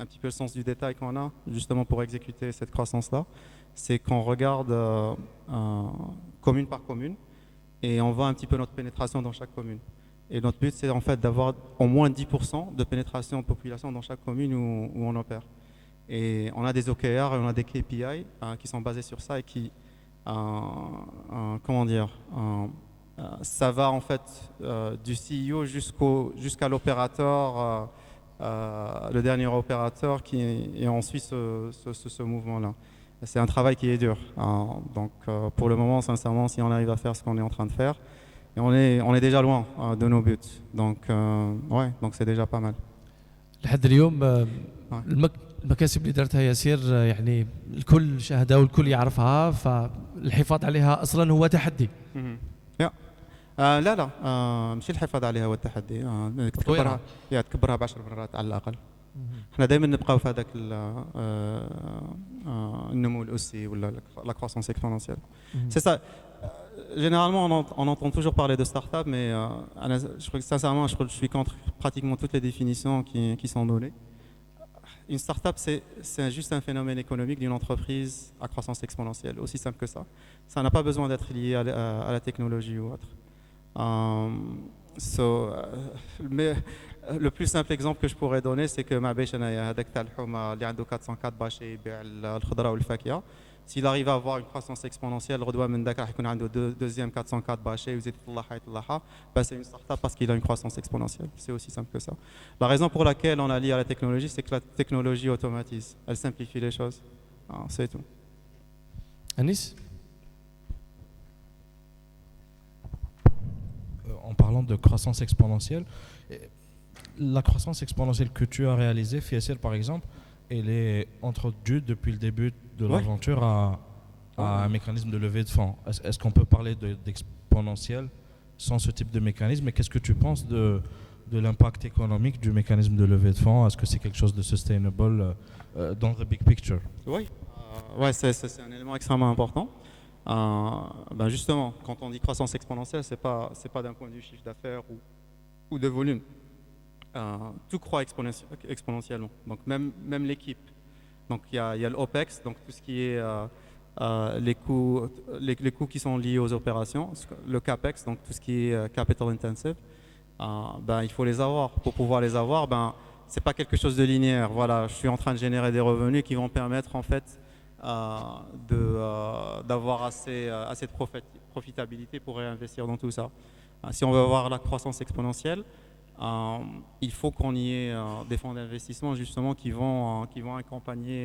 un petit peu le sens du détail qu'on a, justement pour exécuter cette croissance-là, c'est qu'on regarde commune par commune et on voit un petit peu notre pénétration dans chaque commune. Et notre but, c'est en fait d'avoir au moins 10% de pénétration de population dans chaque commune où on opère. Et on a des OKR et on a des KPI qui sont basés sur ça et qui, ça va en fait du CEO jusqu'à l'opérateur, le dernier opérateur et on suit ce mouvement-là. C'est un travail qui est dur. Donc pour le moment, sincèrement, si on arrive à faire ce qu'on est en train de faire, et on est déjà loin de nos buts. Donc donc c'est déjà pas mal. لحد اليوم المكاسب اللي درتها ياسير يعني الكل شاهدها والكل يعرفها، فالحفاظ عليها اصلا هو تحدي. لا ماشي الحفاظ عليها هو التحدي. تكبرها ب10 مرات على الاقل. احنا دائما نبقاو في هذاك النمو الاسي ولا la croissance exponentielle. C'est ça. Généralement, on entend toujours parler de start-up, mais je crois que sincèrement, je suis contre pratiquement toutes les définitions qui sont données. Une start-up, c'est juste un phénomène économique d'une entreprise à croissance exponentielle, aussi simple que ça. Ça n'a pas besoin d'être lié à la technologie ou autre. Mais le plus simple exemple que je pourrais donner, c'est que ma bêche, هذاك تاع الحومه اللي عنده 404 باشي يبيع الخضره والفاكهه. S'il arrive à avoir une croissance exponentielle, غدوه من ذاك راح يكون عنده deuxième 404 باشي ويزيد يطلعها c'est une start-up parce qu'il a une croissance exponentielle. C'est aussi simple que ça. La raison pour laquelle on a lié à la technologie, c'est que la technologie automatise, elle simplifie les choses. C'est tout. Anis? En parlant de croissance exponentielle, la croissance exponentielle que tu as réalisée, Fiasser par exemple, elle est introduite depuis le début de l'aventure à un mécanisme de levée de fonds. Est-ce qu'on peut parler d'exponentielle sans ce type de mécanisme? Et qu'est-ce que tu penses de l'impact économique du mécanisme de levée de fonds? Est-ce que c'est quelque chose de sustainable dans the big picture? Oui, c'est un élément extrêmement important. Justement, quand on dit croissance exponentielle, c'est pas d'un point de vue chiffre d'affaires ou de volume. Tout croît exponentiellement. Donc même l'équipe. Donc il y a l'OPEX, donc tout ce qui est les coûts qui sont liés aux opérations, le CAPEX, donc tout ce qui est capital intensive. Il faut les avoir. Pour pouvoir les avoir, c'est pas quelque chose de linéaire. Voilà, je suis en train de générer des revenus qui vont permettre en fait d'avoir assez de profitabilité pour réinvestir dans tout ça. Si on veut avoir la croissance exponentielle, il faut qu'on y ait des fonds d'investissement justement qui vont accompagner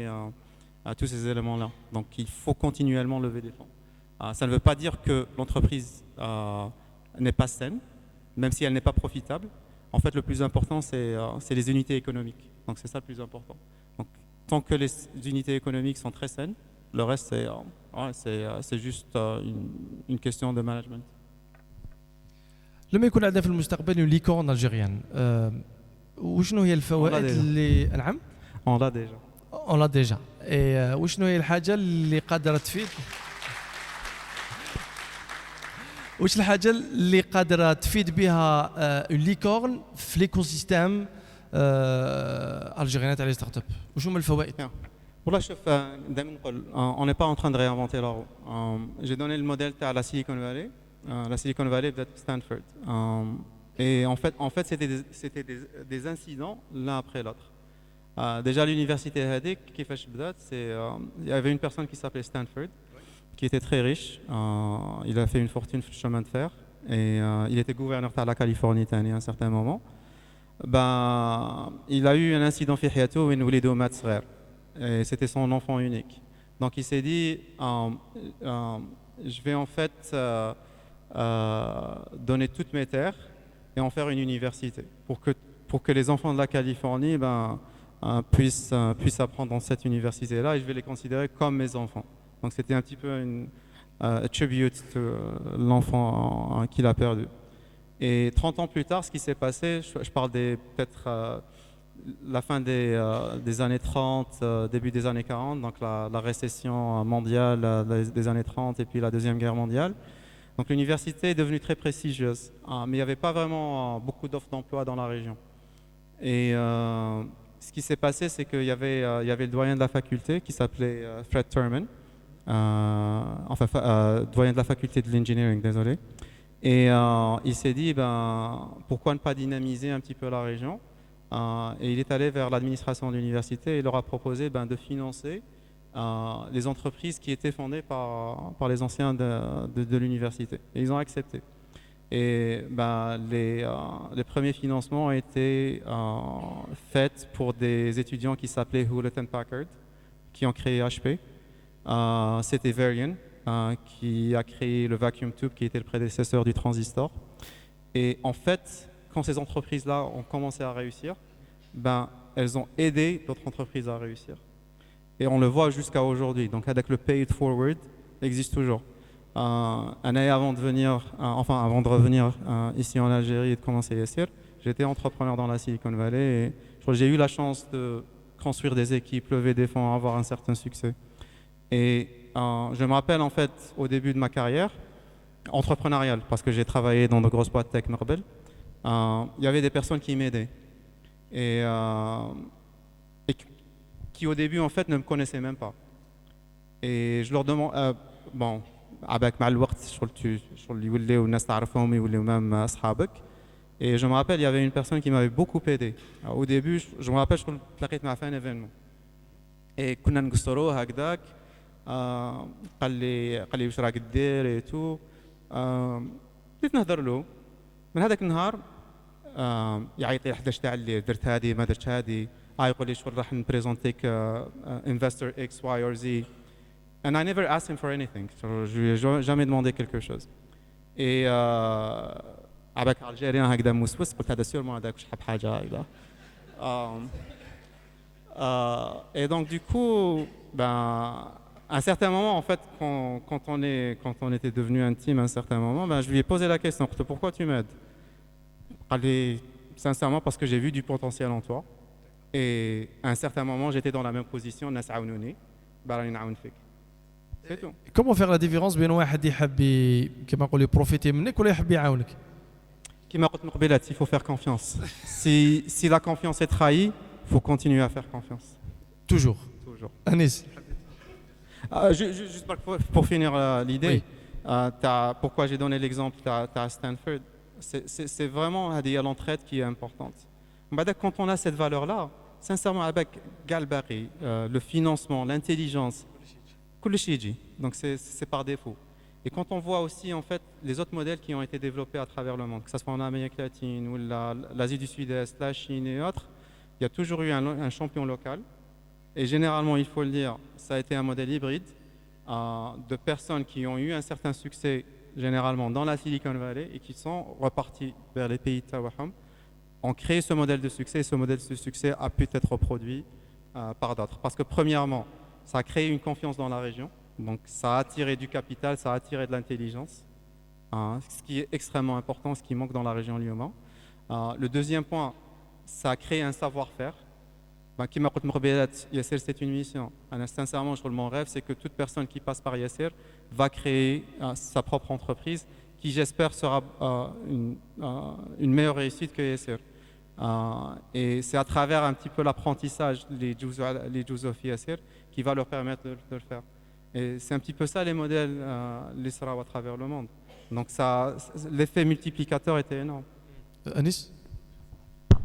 tous ces éléments-là. Donc il faut continuellement lever des fonds. Ça ne veut pas dire que l'entreprise n'est pas saine, même si elle n'est pas profitable. En fait, le plus important, c'est les unités économiques. Donc c'est ça le plus important. Donc, tant que les unités économiques sont très saines, le reste, c'est juste une question de management. لما يكون عندنا في المستقبل ليكورن الجيريان، وشنو هي الفوائد اللي نعم؟ اون لا ديجا وشنو هي الحاجه اللي قادره تفيد واش الحاجه اللي قادره تفيد بها اون ليكورن في ليكوسيستيم الجيريانات على ستارت اب وشو هما الفوائد؟ والله شوف دائما نقول on n'est pas en train de réinventer la roue. J'ai donné le modèle à la Silicon Valley. La Silicon Valley peut-être Stanford. Et en fait c'était des incidents l'un après l'autre. Déjà l'université Hadik, il y avait une personne qui s'appelait Stanford, qui était très riche. Il a fait une fortune sur le chemin de fer et il était gouverneur de la Californie à un certain moment. Il a eu un incident في حياته وين ولده مات صغير. Et c'était son enfant unique. Donc il s'est dit, je vais en fait donner toutes mes terres et en faire une université pour que les enfants de la Californie puissent apprendre dans cette université-là et je vais les considérer comme mes enfants. Donc c'était un petit peu une tribute de l'enfant qu'il a perdu. Et 30 ans plus tard, ce qui s'est passé, je parle peut-être la fin des années 30, début des années 40, donc la récession mondiale des années 30 et puis la Deuxième Guerre mondiale. Donc l'université est devenue très prestigieuse, mais il n'y avait pas vraiment beaucoup d'offres d'emploi dans la région. Et ce qui s'est passé, c'est qu'il y avait le doyen de la faculté qui s'appelait Fred Thurman, doyen de la faculté de l'engineering, désolé. Et il s'est dit, pourquoi ne pas dynamiser un petit peu la région? Et il est allé vers l'administration de l'université et il leur a proposé de financer les entreprises qui étaient fondées par les anciens de l'université. Et ils ont accepté. Et les premiers financements ont été faits pour des étudiants qui s'appelaient Hewlett Packard, qui ont créé HP. C'était Varian, qui a créé le vacuum tube, qui était le prédécesseur du transistor. Et en fait, quand ces entreprises-là ont commencé à réussir, elles ont aidé d'autres entreprises à réussir. Et on le voit jusqu'à aujourd'hui. Donc avec le pay it forward existe toujours. Avant de revenir ici en Algérie et de commencer Yassir, j'étais entrepreneur dans la Silicon Valley et j'ai eu la chance de construire des équipes, lever des fonds, avoir un certain succès. Et je me rappelle en fait au début de ma carrière entrepreneuriale, parce que j'ai travaillé dans de grosses boîtes tech Norbel, il y avait des personnes qui m'aidaient et qui au début en fait ne me connaissaient même pas. Et je leur demande, avec مع الوقت شغل يوليو الناس تعرفهم يوليو même أصحابك. Et je me rappelle, il y avait une personne qui m'avait beaucoup aidé. Au début, je me rappelle, je تلاقيت معه في un événement. Et كنا نقصروه هكذاك. قال لي واش راك دير et tout. بديت نهضر له. من هذاك النهار يعيط لي 11 تاع الليل درت هذه ما درتش هذه. يقول لي شغل راح نبريزونتيك investor X, Y or Z. And I never asked him for anything. Je lui ai jamais demandé quelque chose. Et avec Algérien هكذا موسوس قلت هذا sûrement هذاك شحال حاجة هكذا. Et donc du coup, à un certain moment en fait, quand on était devenu intime à un certain moment, je lui ai posé la question, pourquoi tu m'aides? Sincèrement parce que j'ai vu du potentiel en toi. Et à un certain moment, j'étais dans la même position, الناس عاونوني، راني نعاون فيك. Comment faire la différence بين واحد يحب كما نقولوا بروفيتي منك ولا يحب يعاونك؟ كما قلت من قبيلات, il faut faire confiance. Si la confiance est trahie, il faut continuer à faire confiance. Toujours. Anis. Juste pour finir l'idée, oui. Pourquoi j'ai donné l'exemple à Stanford, c'est vraiment l'entraide qui est importante. Quand on a cette valeur-là, sincèrement, avec Galbari, le financement, l'intelligence, donc c'est par défaut. Et quand on voit aussi en fait les autres modèles qui ont été développés à travers le monde, que ce soit en Amérique latine ou l'Asie du Sud-Est, la Chine et autres, il y a toujours eu un champion local. Et généralement, il faut le dire, ça a été un modèle hybride de personnes qui ont eu un certain succès généralement dans la Silicon Valley et qui sont repartis vers les pays de Tawaham, ont créé ce modèle de succès et ce modèle de succès a pu être reproduit par d'autres. Parce que premièrement, ça a créé une confiance dans la région, donc ça a attiré du capital, ça a attiré de l'intelligence, ce qui est extrêmement important, ce qui manque dans la région Lyon. Le deuxième point, ça a créé un savoir-faire. Qui m'a dit Yassir, c'est une mission. Sincèrement, mon rêve, c'est que toute personne qui passe par Yassir va créer sa propre entreprise qui, j'espère, sera une meilleure réussite que Yassir. Et c'est à travers un petit peu l'apprentissage, les juz of Yasser, qui va leur permettre de le faire. Et c'est un petit peu ça les modèles, les Sarawa à travers le monde. Donc l'effet multiplicateur était énorme. Anis. En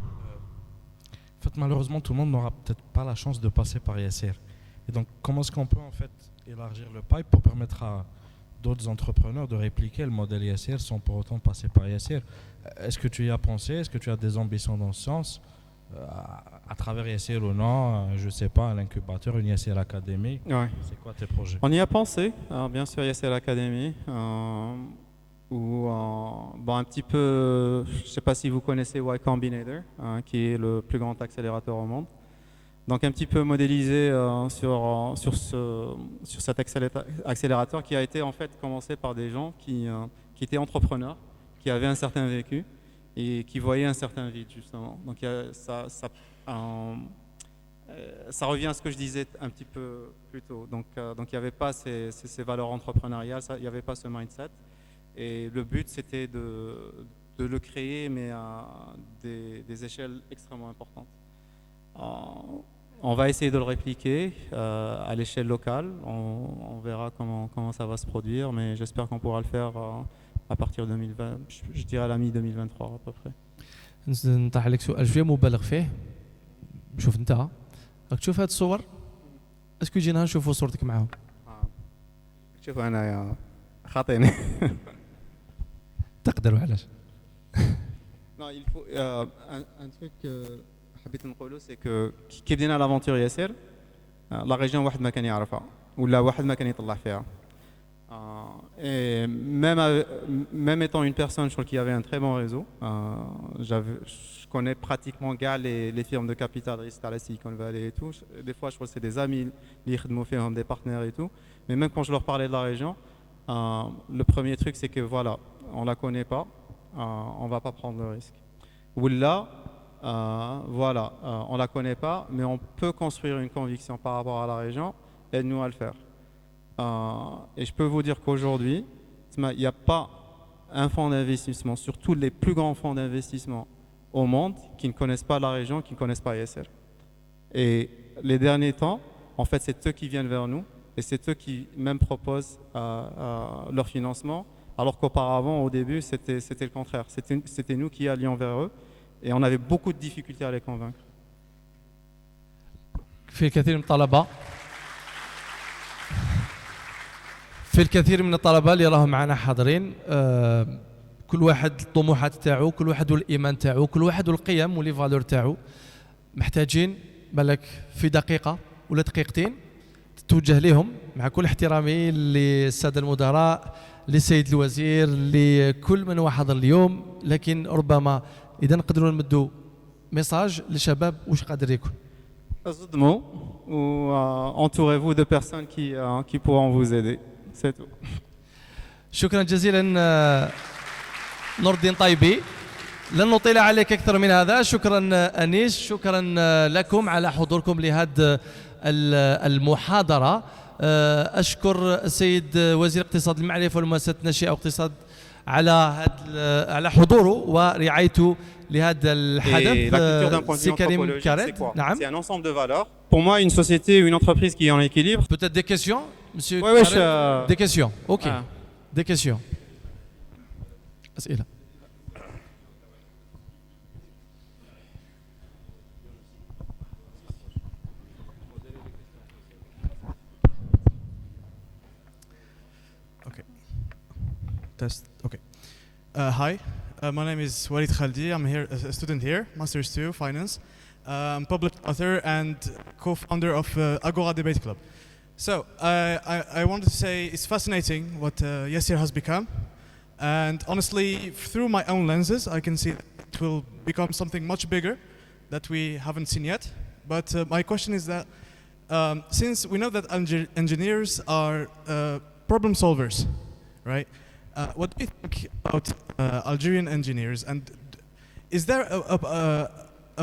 fait, malheureusement, tout le monde n'aura peut-être pas la chance de passer par Yasser. Et donc, comment est-ce qu'on peut en fait élargir le pipe pour permettre à d'autres entrepreneurs de répliquer le modèle Yasser sans pour autant passer par Yasser? Est-ce que tu y as pensé? Est-ce que tu as des ambitions dans ce sens? À travers Yasser ou non, je ne sais pas, l'incubateur, une Yasser Academy, Ouais. c'est quoi tes projets? On y a pensé, bien sûr, Yasser Academy, ou bon, un petit peu, je ne sais pas si vous connaissez Y Combinator, qui est le plus grand accélérateur au monde. Donc un petit peu modélisé sur cet accélérateur qui a été en fait commencé par des gens qui étaient entrepreneurs, qui avaient un certain vécu et qui voyaient un certain vide justement. Donc ça revient à ce que je disais un petit peu plus tôt. Donc il n'y avait pas ces valeurs entrepreneuriales, il n'y avait pas ce mindset. Et le but c'était de le créer mais à des échelles extrêmement importantes. On va essayer de le répliquer à l'échelle locale. On verra comment ça va se produire, mais j'espère qu'on pourra le faire à partir de 2020, je dirais à la mi-2023 à peu près. نطرح عليك سؤال شويه مبالغ فيه. شوف انت راك تشوف هاد الصور اسكو جينا نشوفوا صورتك معاهم. شوف انا خاطيني. تقدر وعلاش؟ Non, il faut un truc حبيت نقوله c'est que كي بدينا لافونتور ياسر لا ريجيون واحد ما كان يعرفها ولا واحد ما كان يطلع فيها. Et même étant une personne, je crois qu'il y avait un très bon réseau. Je connais pratiquement les firmes de capital risque à la Silicon Valley et tout. Des fois, je crois que c'est des amis, des partenaires et tout. Mais même quand je leur parlais de la région, le premier truc, c'est que voilà, on la connaît pas, on va pas prendre le risque. Ou là, voilà, on la connaît pas, mais on peut construire une conviction par rapport à la région. Aide-nous à le faire. Et je peux vous dire qu'aujourd'hui, il n'y a pas un fonds d'investissement, surtout les plus grands fonds d'investissement au monde, qui ne connaissent pas la région, qui ne connaissent pas ISR. Et les derniers temps, en fait, c'est eux qui viennent vers nous et c'est eux qui même proposent leur financement, alors qu'auparavant, au début, c'était le contraire. C'était nous qui allions vers eux et on avait beaucoup de difficultés à les convaincre. في الكثير من الطلبة اللي راهم معنا حاضرين، كل واحد الطموحات تاعو، كل واحد والايمان تاعو، كل واحد والقيم ولي فالور تاعو. محتاجين بالك في دقيقة ولا دقيقتين توجه لهم مع كل احترامي للسادة المدراء، للسيد الوزير، لكل من هو حاضر اليوم، لكن ربما إذا نقدروا نمدوا ميساج للشباب واش قادر يكون. Zudmo, ou entourez-vous de personnes qui pourront vous aider. C'est tout. شكرا جزيلا نور الدين طيبي. لن نطيل عليك أكثر من هذا. شكرا أنيس، شكرا لكم على حضوركم لهذه المحاضرة. أشكر السيد وزير الاقتصاد المعرفة والمؤسسات الناشئة والاقتصاد على حضوره ورعايته لهذا الحدث. سي كريم كارت. نعم. C'est un ensemble de valeurs. Pour moi, une société ou une entreprise qui est en équilibre. Peut-être des questions, monsieur. Oui, des questions. Ok. Des questions. أسئلة. Test. Okay. Hi, my name is Walid Khaldi. I'm here, a student here, Masters 2, Finance. I'm public author and co-founder of Agora Debate Club. So I wanted to say it's fascinating what Yasser has become, and honestly, through my own lenses, I can see that it will become something much bigger that we haven't seen yet. But my question is that since we know that engineers are problem solvers, right? What do you think about Algerian engineers, and is there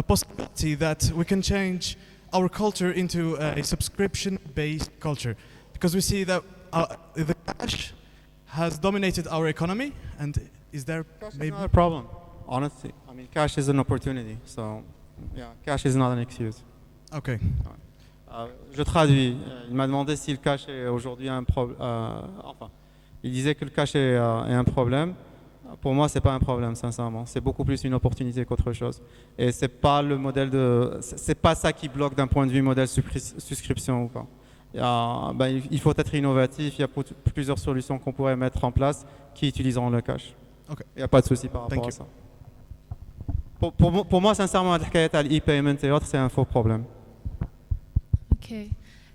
a possibility that we can change our culture into a subscription-based culture? Because we see that the cash has dominated our economy, and is there Cash maybe is not a problem, honestly. I mean, cash is an opportunity. So, yeah, cash is not an excuse. Okay. Je traduis. Il m'a demandé si le cash est aujourd'hui un problème. Enfin, il disait que le cash est un problème. Pour moi, c'est pas un problème, sincèrement. C'est beaucoup plus une opportunité qu'autre chose. Et c'est pas le modèle de. C'est pas ça qui bloque d'un point de vue modèle souscription ou pas. Il faut être innovatif. Il y a plusieurs solutions qu'on pourrait mettre en place qui utiliseront le cash. Okay. Il n'y a pas de souci par rapport Thank à you. ça. Pour moi, sincèrement, l'e-payment et autres, c'est un faux problème. Okay.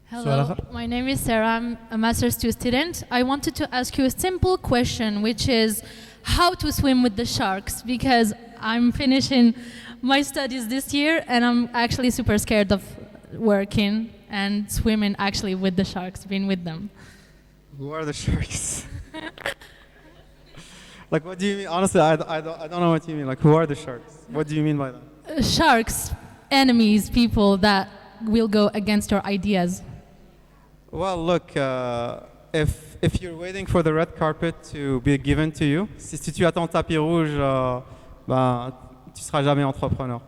سؤال Hello, آخر؟ my name is Sarah. I'm a Master's 2 student. I wanted to ask you a simple question, which is how to swim with the sharks, because I'm finishing my studies this year and I'm actually super scared of working and swimming actually with the sharks, being with them. Who are the sharks? Like, what do you mean? Honestly, I don't know what you mean. Like, who are the sharks? What do you mean by that? Sharks, enemies, people that will go against your ideas. Well, look, if you're waiting for the red carpet to be given to you, si tu attends le tapis rouge, tu seras jamais entrepreneur.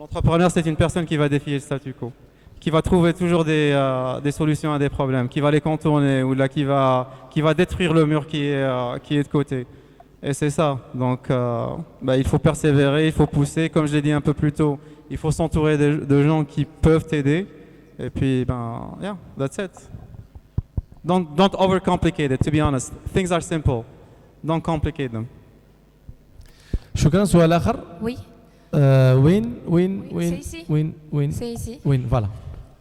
L'entrepreneur, c'est une personne qui va défier le statu quo, qui va trouver toujours des solutions à des problèmes, qui va les contourner ou là qui va détruire le mur qui est de côté. Et c'est ça. Donc, il faut persévérer, il faut pousser. Comme je l'ai dit un peu plus tôt, il faut s'entourer de gens qui peuvent t'aider. Et puis, yeah, that's it. Don't overcomplicate it, to be honest. Things are simple. Don't complicate them. شكرا. سؤال آخر. Oui, وين c'est ici. وين c'est ici. voilà.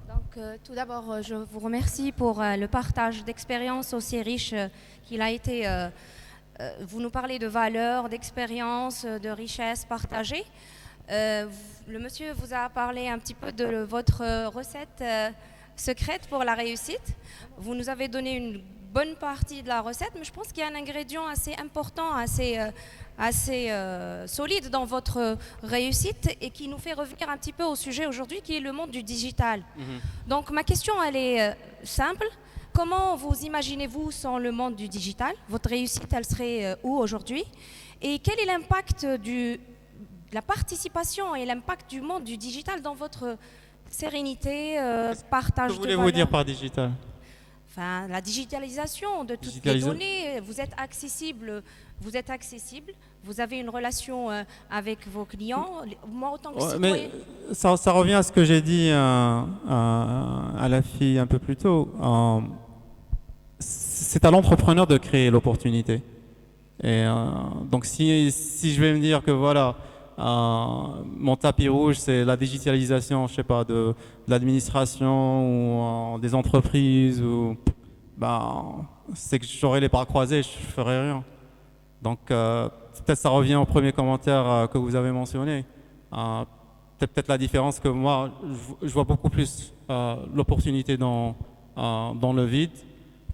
Donc, tout d'abord, je vous remercie pour le partage d'expériences aussi riche qu'il a été. Vous nous parlez de valeurs, d'expériences, de richesses partagées. Le monsieur vous a parlé un petit peu de votre recette secrète pour la réussite. Vous nous avez donné une bonne partie de la recette, mais je pense qu'il y a un ingrédient assez important, assez solide dans votre réussite et qui nous fait revenir un petit peu au sujet aujourd'hui, qui est le monde du digital. Donc ma question, elle est simple. Comment vous imaginez-vous sans le monde du digital? Votre réussite, elle serait où aujourd'hui? Et quel est l'impact de la participation et l'impact du monde du digital dans votre sérénité, partage de Que voulez-vous valeurs? dire par digital? Enfin, la digitalisation de toutes les données, vous êtes accessible, vous avez une relation avec vos clients. Moi, autant que citoyen. Mais ça revient à ce que j'ai dit à la fille un peu plus tôt. C'est à l'entrepreneur de créer l'opportunité. Et donc si je vais me dire que voilà, mon tapis rouge, c'est la digitalisation, je sais pas, de l'administration ou des entreprises, ou c'est que j'aurai les bras croisés, je ferai rien. Donc peut-être ça revient au premier commentaire que vous avez mentionné. Peut-être la différence que moi, je vois beaucoup plus l'opportunité dans le vide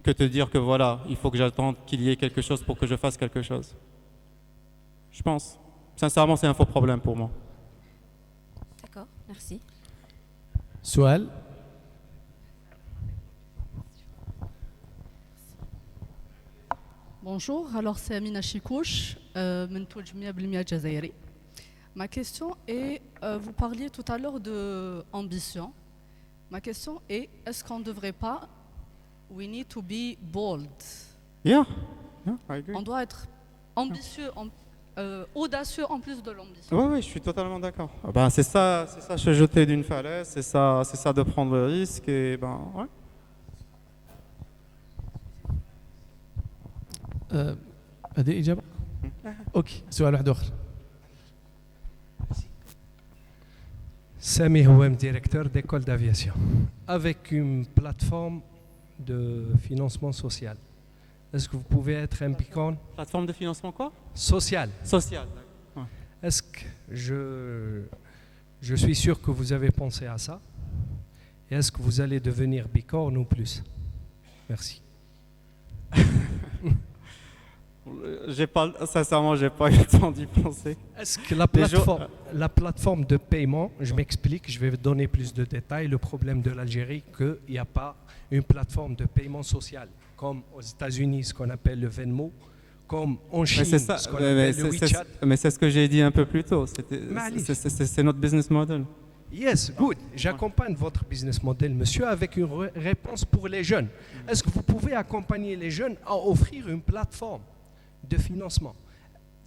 que te dire que voilà, il faut que j'attende qu'il y ait quelque chose pour que je fasse quelque chose. Je pense. Sincèrement, c'est un faux problème pour moi. D'accord, merci. سؤال. Bonjour, alors c'est Amina Chikouch, Mentouj 100% Jazairi. Ma question est, vous parliez tout à l'heure d'ambition. Ma question est, est-ce qu'on ne devrait pas, we need to be bold. Yeah, I agree. On doit être ambitieux, audacieux en plus de l'ambition. Oui, je suis totalement d'accord. C'est ça se jeter d'une falaise, c'est ça de prendre le risque et ouais. هذه إجابة؟ أوكي. سؤال واحد آخر. Sami Houem, directeur d'école d'aviation, avec une plateforme de financement social. Est-ce que vous pouvez être un beacon? Plateforme de financement quoi? Social. Social. Ouais. Est-ce que je suis sûr que vous avez pensé à ça? Et est-ce que vous allez devenir beacon ou plus? Merci. Sincèrement, j'ai pas eu le temps d'y penser. Est-ce que la plateforme de paiement, je m'explique, je vais vous donner plus de détails. Le problème de l'Algérie, qu'il n'y a pas une plateforme de paiement social, comme aux États-Unis, ce qu'on appelle le Venmo, comme en Mais Chine, c'est ça, ce qu'on appelle le WeChat. mais c'est ce que j'ai dit un peu plus tôt. Malice. C'est notre business model. Yes, good. J'accompagne votre business model, monsieur, avec une réponse pour les jeunes. Est-ce que vous pouvez accompagner les jeunes à offrir une plateforme de financement?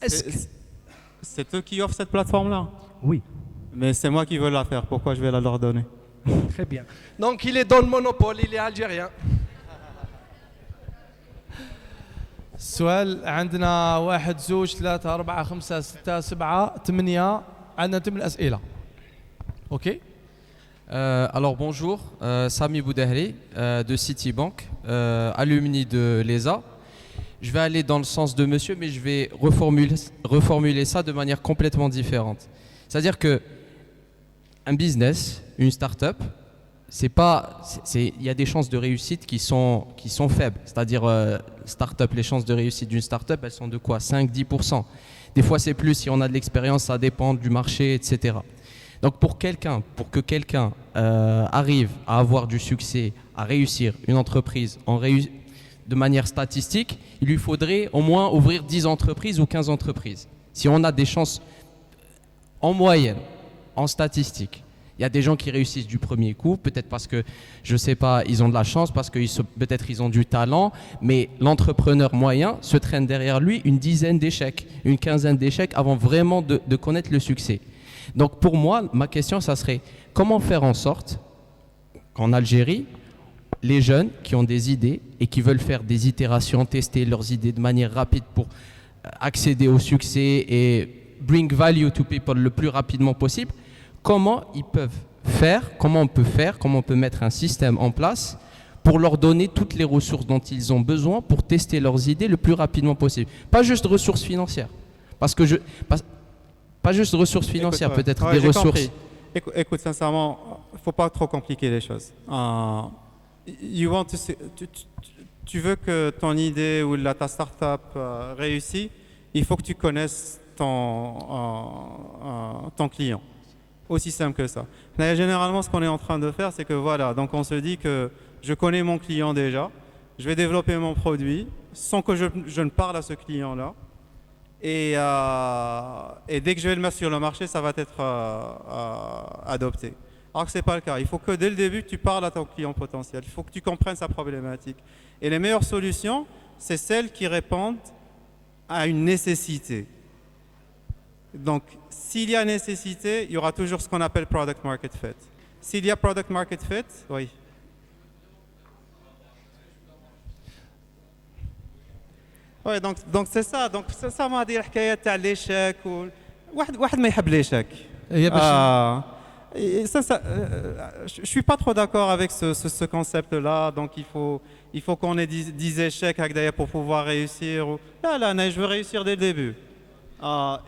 Est-ce que... C'est eux qui offrent cette plateforme-là. Oui, Mais c'est moi qui veux la faire. Pourquoi je vais la leur donner? très bien. Donc il est dans le monopole, il est algérien. السؤال عندنا 1 2 3 4 5 6 7 8 عندنا 8 أسئلة. OK. Alors bonjour, Sami Boudahri de Citibank, alumni de l'ESA. Je vais aller dans le sens de monsieur, mais je vais reformuler ça de manière complètement différente. C'est-à-dire que un business, une start-up, il y a des chances de réussite qui sont faibles. C'est-à-dire, start-up, les chances de réussite d'une start-up, elles sont de quoi? 5-10%. Des fois, c'est plus si on a de l'expérience, ça dépend du marché, etc. Donc, pour que quelqu'un arrive à avoir du succès, à réussir une entreprise de manière statistique, il lui faudrait au moins ouvrir 10 entreprises ou 15 entreprises. Si on a des chances en moyenne, en statistique, il y a des gens qui réussissent du premier coup, peut-être parce que, je ne sais pas, ils ont de la chance, parce que peut-être ils ont du talent, mais l'entrepreneur moyen se traîne derrière lui une dizaine d'échecs, une quinzaine d'échecs avant vraiment de connaître le succès. Donc pour moi, ma question, ça serait comment faire en sorte qu'en Algérie, les jeunes qui ont des idées et qui veulent faire des itérations, tester leurs idées de manière rapide pour accéder au succès et bring value to people le plus rapidement possible, comment ils peuvent faire, comment on peut mettre un système en place pour leur donner toutes les ressources dont ils ont besoin pour tester leurs idées le plus rapidement possible. Pas juste ressources financières, pas juste ressources financières, Écoute, peut-être ouais, des ressources. compris. Écoute, sincèrement, faut pas trop compliquer les choses. Tu veux que ton idée ou ta start-up réussisse, il faut que tu connaisses ton client. Aussi simple que ça. Là, généralement, ce qu'on est en train de faire, c'est que voilà, donc on se dit que je connais mon client déjà, je vais développer mon produit sans que je ne parle à ce client-là. Et dès que je vais le mettre sur le marché, ça va être adopté. Alors que ce n'est pas le cas. Il faut que dès le début, tu parles à ton client potentiel. Il faut que tu comprennes sa problématique. Et les meilleures solutions, c'est celles qui répondent à une nécessité. Donc, s'il y a nécessité, il y aura toujours ce qu'on appelle product market fit. S'il y a product market fit, oui. Oui, donc c'est ça. Donc ça m'a dit الحكاية تاع l'échec واحد ما يحب l'échec. Et ça, je suis pas trop d'accord avec ce concept-là. Donc il faut qu'on ait 10 échecs d'ailleurs pour pouvoir réussir. Là, je veux réussir dès le début.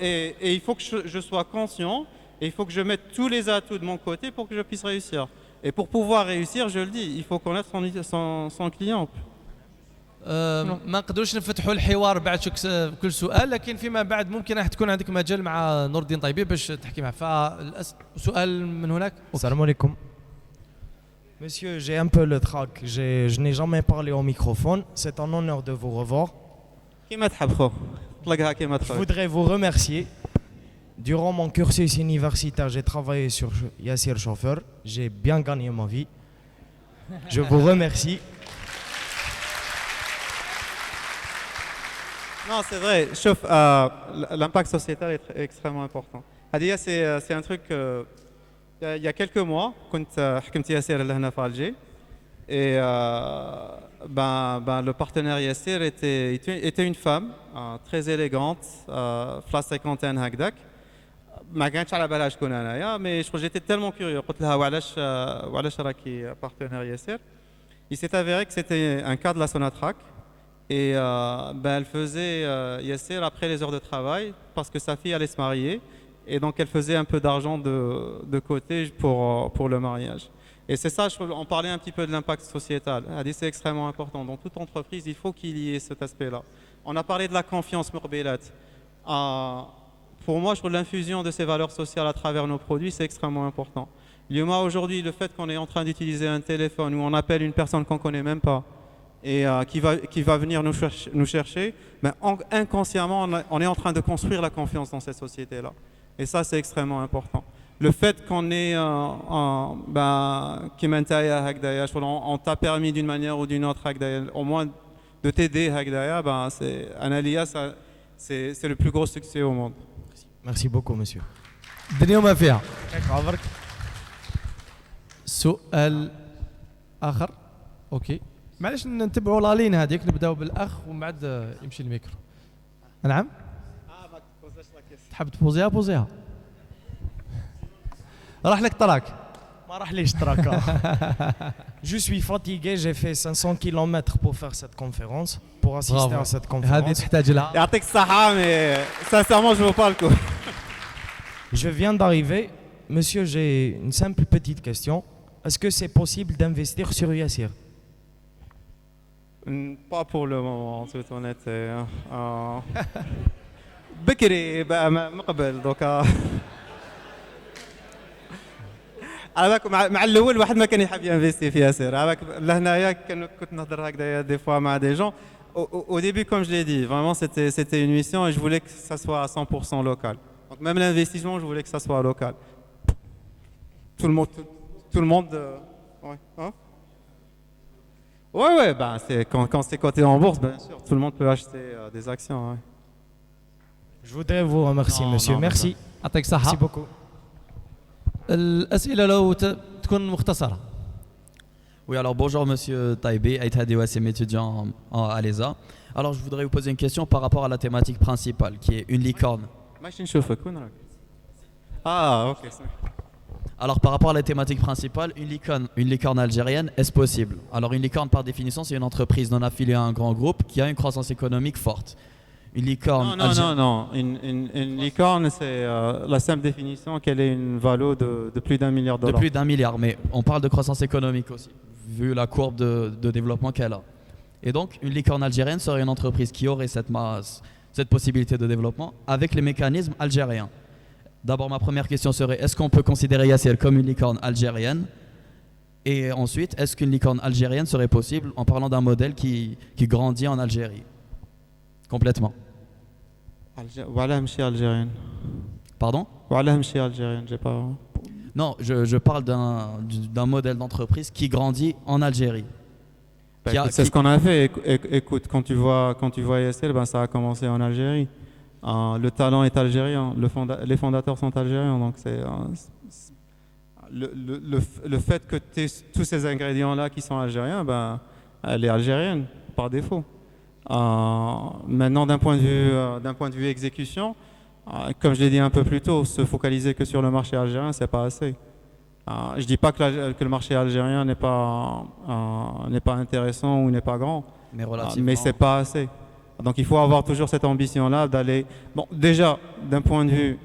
Et il faut que je sois conscient et il faut que je mette tous les atouts de mon côté pour que je puisse réussir. Et pour pouvoir réussir, je le dis, il faut connaître son client. ما نقدروش نفتحوا الحوار بعد كل سؤال، لكن فيما بعد ممكن راح تكون عندك مجال مع نور الدين طيبي باش تحكي معه. فسؤال من هناك. Salam alaikum. Monsieur, j'ai un peu le trac. Je n'ai jamais parlé au microphone. C'est un honneur de vous revoir. Je voudrais vous remercier. Durant mon cursus universitaire, j'ai travaillé sur Yassir Chauffeur. J'ai bien gagné ma vie. Je vous remercie. Non, c'est vrai. L'impact sociétal est extrêmement important. Hadia, c'est un truc. Il y a quelques mois, حكمت ياسر لهنا في Alger, et le partenaire Yassir était une femme très élégante, في la cinquantaine هكذاك. ما كانتش على بالها شكون انايا، mais j'étais tellement curieux. قلت لها وعلاش راكي partenaire Yassir. Il s'est avéré que c'était un cas de la Sonatrach. Et elle faisait Yassir après les heures de travail parce que sa fille allait se marier et donc elle faisait un peu d'argent de côté pour le mariage. Et c'est ça, on parlait un petit peu de l'impact sociétal. C'est extrêmement important. Dans toute entreprise, il faut qu'il y ait cet aspect-là. On a parlé de la confiance Mourbelat. Pour moi, je trouve l'infusion de ces valeurs sociales à travers nos produits, c'est extrêmement important. Aujourd'hui, le fait qu'on est en train d'utiliser un téléphone où on appelle une personne qu'on ne connaît même pas, et qui va venir nous chercher, ben, inconsciemment, on est en train de construire la confiance dans cette société-là. Et ça, c'est extrêmement important. Le fait qu'on ait, on t'a permis d'une manière ou d'une autre, au moins de t'aider, ben, c'est le plus gros succès au monde. Merci beaucoup, monsieur. الدنيا وما فيها. سؤال اخر اوكي معليش نتبعوا لا لين هذيك نبداو بالاخ ومن بعد يمشي الميكرو. نعم تحب تبوزيها بوزيها راح لك طراك ما راح ليش تراكا. Je suis fatigué, j'ai fait 500 km pour faire cette conférence, pour assister à cette هذه conférence. تحتاج لها. يعطيك الصحة, mais sincèrement, je ne veux pas le coup. Je viens d'arriver. Monsieur, j'ai une simple petite question. Est-ce que c'est possible d'investir sur Yassir? Pas pour le moment, en toute honnêteté. بكري بقى ما قبل دوكا. هذاك مع الاول واحد ما كان يحب ينفيستي في ياسر. هذاك لهنايا كنت نهضر هكذايا دي فوا مع دي جون. Au début, comme je l'ai dit, vraiment c'était une mission et je voulais que ça soit à 100% local. Donc même l'investissement, je voulais que ça soit local. Tout le monde ouais, hein? Ouais, bah c'est quand c'est coté en bourse, bien sûr, tout le monde peut acheter des actions. Ouais. Je voudrais vous remercier, monsieur. Merci. يعطيك صحة. Merci beaucoup. الأسئلة لو تكون مختصرة. Oui, alors bonjour monsieur Taïbé, Aït Hadi Wassim, étudiant à l'ESA. Alors je voudrais vous poser une question par rapport à la thématique principale qui est une licorne. Ah, ok. Alors par rapport à la thématique principale, une licorne algérienne, est-ce possible? Alors une licorne par définition c'est une entreprise non affiliée à un grand groupe qui a une croissance économique forte. Une licorne Non. Une licorne, c'est la simple définition qu'elle ait une valeur de plus d'$1 milliard. De plus d'1 milliard, mais on parle de croissance économique aussi, vu la courbe de développement qu'elle a. Et donc, une licorne algérienne serait une entreprise qui aurait cette possibilité de développement avec les mécanismes algériens. D'abord, ma première question serait, est-ce qu'on peut considérer Yassir comme une licorne algérienne? Et ensuite, est-ce qu'une licorne algérienne serait possible en parlant d'un modèle qui grandit en Algérie? Complètement. Voilà, monsieur algérienne. Pardon? Voilà, monsieur algérienne, j'ai pas. Non, je parle d'un modèle d'entreprise qui grandit en Algérie. C'est ce qu'on a fait. Écoute, quand tu vois Yassir, ben, ça a commencé en Algérie. Le talent est algérien, les fondateurs sont algériens, donc c'est le fait que tu aies tous ces ingrédients-là qui sont algériens, ben, elle est algérienne par défaut. Maintenant, d'un point de vue exécution, comme je l'ai dit un peu plus tôt, se focaliser que sur le marché algérien, c'est pas assez. Je dis pas que le marché algérien n'est pas intéressant ou n'est pas grand, mais c'est pas assez. Donc il faut avoir toujours cette ambition-là d'aller, bon, déjà d'un point de vue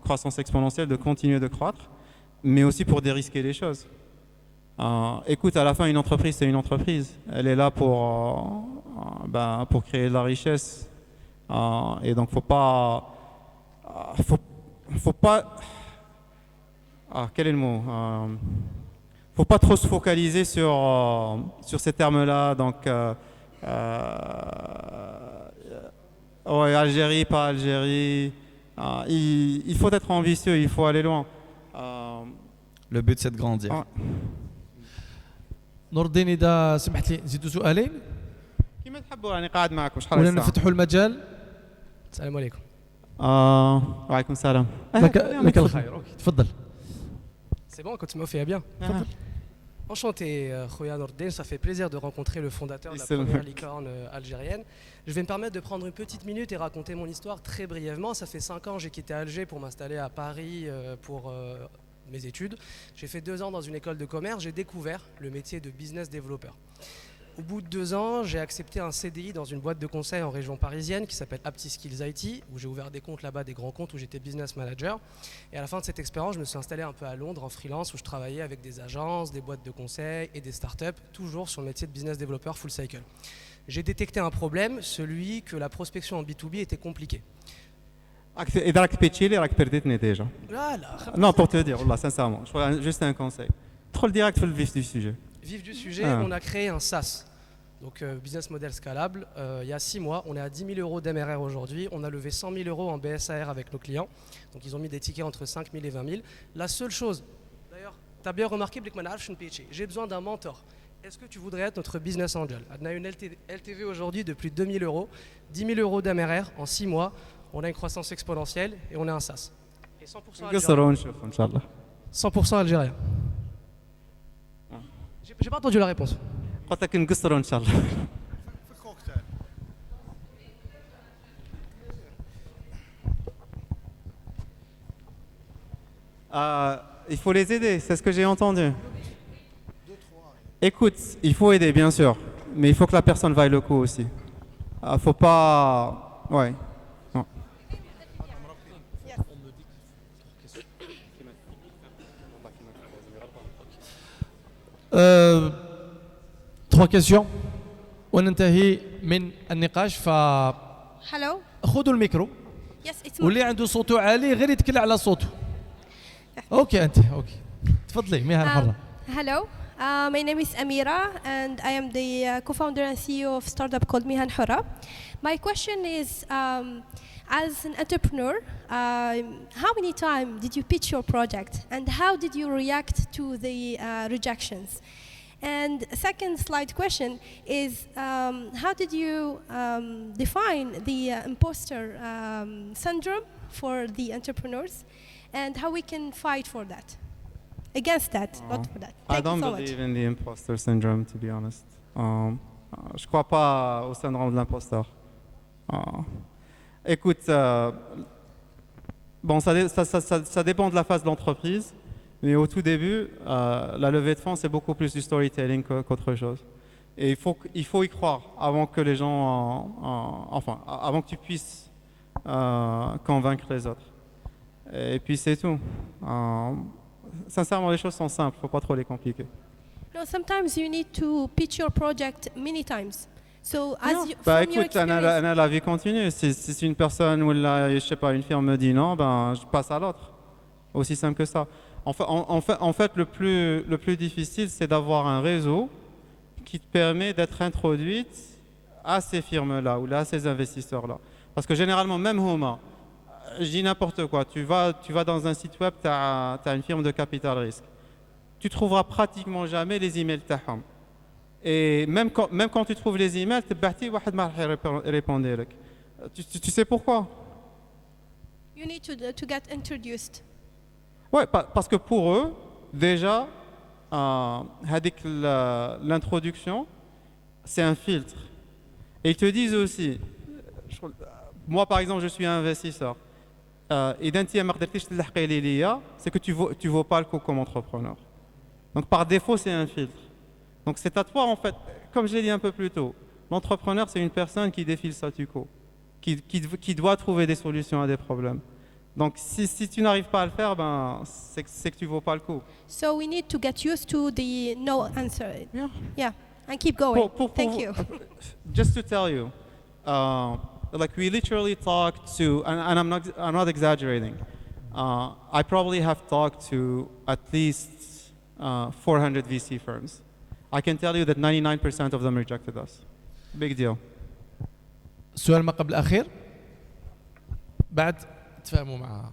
croissance exponentielle, de continuer de croître, mais aussi pour dérisquer les choses. Écoute, à la fin, une entreprise, c'est une entreprise. Elle est là pour créer de la richesse. Et donc, faut pas. Quel est le mot? Faut pas trop se focaliser sur ces termes-là. Donc, ouais, Algérie, pas Algérie. Il faut être ambitieux, il faut aller loin. Le but, c'est de grandir. نور الدين إذا سمحت لي نزيدوا سؤالين كيما تحبوا راني قاعد معكم شحال ولا نفتحوا المجال. السلام عليكم. وعليكم السلام. لك الخير. اوكي تفضل. C'est bon, quand tu m'as fait bien. Enchanté, Khoya Nordin, ça fait plaisir de rencontrer le fondateur de la première licorne algérienne. Je vais me permettre de prendre une petite minute et raconter mon histoire très brièvement. Ça fait 5 ans, j'ai quitté Alger pour m'installer à Paris pour mes études. J'ai fait 2 ans dans une école de commerce, j'ai découvert le métier de business developer. Au bout de 2 ans, j'ai accepté un CDI dans une boîte de conseil en région parisienne qui s'appelle AptiSkills IT, où j'ai ouvert des comptes là-bas, des grands comptes où j'étais business manager. Et à la fin de cette expérience, je me suis installé un peu à Londres en freelance, où je travaillais avec des agences, des boîtes de conseil et des startups, toujours sur le métier de business developer full cycle. J'ai détecté un problème, celui que la prospection en B2B était compliquée. إذا راك بيتشيلي راك perditني déjà. Non, pour te dire, voilà, sincèrement, juste un conseil. Trop direct sur le vif du sujet. Vif du sujet, on a créé un SaaS. Donc business model scalable, il y a 6 mois, on est à 10 000 euros d'MRR aujourd'hui, on a levé 100 000 euros en BSAR avec nos clients, donc ils ont mis des tickets entre 5 000 et 20 000. La seule chose, d'ailleurs, tu as bien remarqué, j'ai besoin d'un mentor. Est-ce que tu voudrais être notre business angel? On a une LTV aujourd'hui de plus de 2 000 euros, 10 000 euros d'MRR en 6 mois, on a une croissance exponentielle et on est un SaaS. Et 100% algérien. 100% algérien. J'ai pas entendu la réponse. Il faut les aider, c'est ce que j'ai entendu. Écoute, il faut aider bien sûr, mais il faut que la personne vaille le coup aussi. Faut pas... Ouais. Non. Trois questions وننتهي من النقاش Hello. خذوا الميكرو Yes, it's واللي عنده صوته عالي غير يتكل على صوته. اوكي انت اوكي تفضلي مهن حرة. Hello. My name is Amira and I am the co-founder and CEO of startup called Mihan Hura. My question is, as an entrepreneur, how many times did you pitch your project and how did you react to the rejections? And second slide question is, how did you define the imposter syndrome for the entrepreneurs and how we can fight for that? Against that, not for that. I don't believe in the imposter syndrome, to be honest. Je crois pas au syndrome de l'imposteur. Écoute, bon, ça dépend de la phase de l'entreprise, mais au tout début, la levée de fonds, c'est beaucoup plus du storytelling qu'autre chose. Et il faut y croire avant que les gens, enfin, avant que tu puisses convaincre les autres. Et puis c'est tout. Sincèrement, les choses sont simples, il ne faut pas trop les compliquer. No, sometimes you need to pitch your project many times. So, as you, Bah from your écoute, experience, la vie continue. Si une personne ou je sais pas, une firme me dit non, ben je passe à l'autre. Aussi simple que ça. En fait, le plus difficile, c'est d'avoir un réseau qui te permet d'être introduite à ces firmes-là ou à ces investisseurs-là. Parce que généralement, même Homa, je dis n'importe quoi, tu vas dans un site web, tu as une firme de capital risque. Tu trouveras pratiquement jamais les emails تاعهم. Et même quand tu trouves les emails, tu sais pourquoi? you need to get introduced. Ouais, parce que pour eux, déjà, l'introduction, c'est un filtre. Et ils te disent aussi, moi par exemple, je suis un investisseur. C'est que tu vaux pas le coup comme entrepreneur. Donc par défaut, c'est un filtre. Donc c'est à toi en fait, comme je l'ai dit un peu plus tôt, l'entrepreneur c'est une personne qui défie le statu quo, qui doit trouver des solutions à des problèmes. Donc si tu n'arrives pas à le faire, ben, c'est que tu vaux pas le coup. So we need to get used to the no answer. Yeah, and keep going. Thank you. Just to tell you, like we literally talked to, and I'm not exaggerating. I probably have talked to at least 400 VC firms. I can tell you that 99% of them rejected us. Big deal. السؤال ما قبل الأخير بعد تفاهموا معها.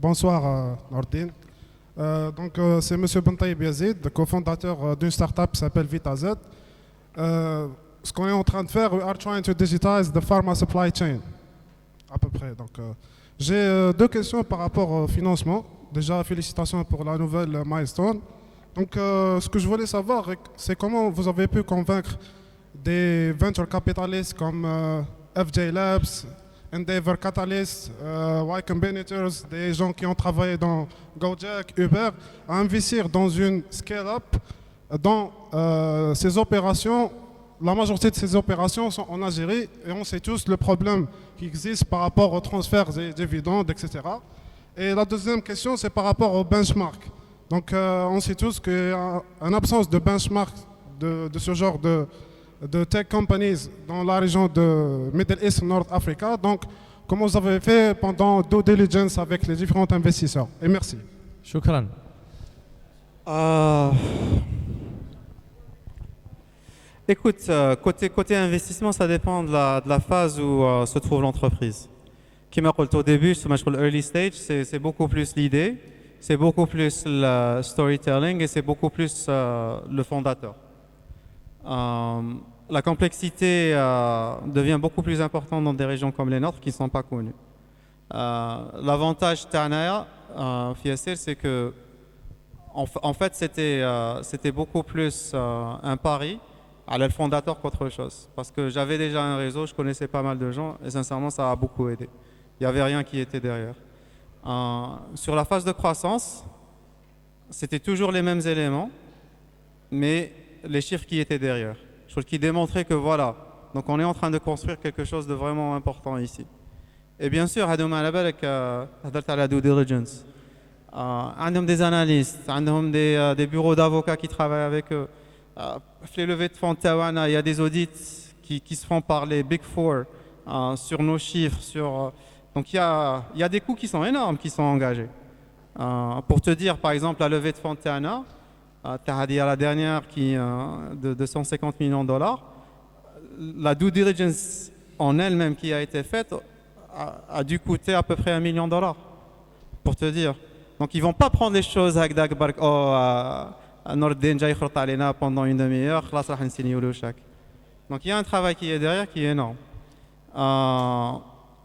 Bonsoir Nordine. Donc c'est M. Bentaïb Yazid, cofondateur d'une startup qui s'appelle VitaZ. Ce qu'on est en train de faire, we are trying to digitize the pharma supply chain. À peu près. Donc j'ai deux questions par rapport au financement. Déjà félicitations pour la nouvelle milestone. Donc ce que je voulais savoir, c'est comment vous avez pu convaincre des venture capitalists comme FJ Labs, Endeavor Catalyst, Y Combinators, des gens qui ont travaillé dans Gojek, Uber, à investir dans une scale-up dont ces opérations, la majorité de ces opérations sont en Algérie et on sait tous le problème qui existe par rapport au transfert des dividendes, etc. Et la deuxième question, c'est par rapport au benchmark. Donc on sait tous qu'il y a une absence de benchmark de ce genre de tech companies dans la région de Middle East, North Africa. Donc comment vous avez fait pendant due diligence avec les différents investisseurs? Et merci. شكرا. Écoute, côté investissement, ça dépend de la phase où se trouve l'entreprise. Comme je l'ai dit au début, sur early stage, c'est beaucoup plus l'idée, c'est beaucoup plus le storytelling et c'est beaucoup plus le fondateur. La complexité devient beaucoup plus importante dans des régions comme les nôtres qui ne sont pas connues. L'avantage Tanaya, Fiasir, c'est que en fait c'était beaucoup plus un pari à le fondateur qu'autre chose. Parce que j'avais déjà un réseau, je connaissais pas mal de gens et sincèrement ça a beaucoup aidé. Il n'y avait rien qui était derrière. Sur la phase de croissance, c'était toujours les mêmes éléments, mais les chiffres qui étaient derrière. Chose qui démontrait que voilà, donc on est en train de construire quelque chose de vraiment important ici. Et bien sûr, هادو على بالك هضرت على due diligence. عندهم des analystes, عندهم des bureaux d'avocats qui travaillent avec eux. Les levées de fonds de Tawana, il y a des audits qui se font par les Big Four sur nos chiffres. Donc il y a des coûts qui sont énormes qui sont engagés. Pour te dire, par exemple, la levée de fonds de Tawana, la dernière de 150 millions de dollars, la due diligence en elle-même qui a été faite a dû coûter à peu près $1 million, pour te dire. Donc ils ne vont pas prendre les choses avec Dagbark, Nordin jay khort alena pendant une demi-heure, خلاص راح نسينيو له chaque. Donc il y a un travail qui est derrière qui est énorme.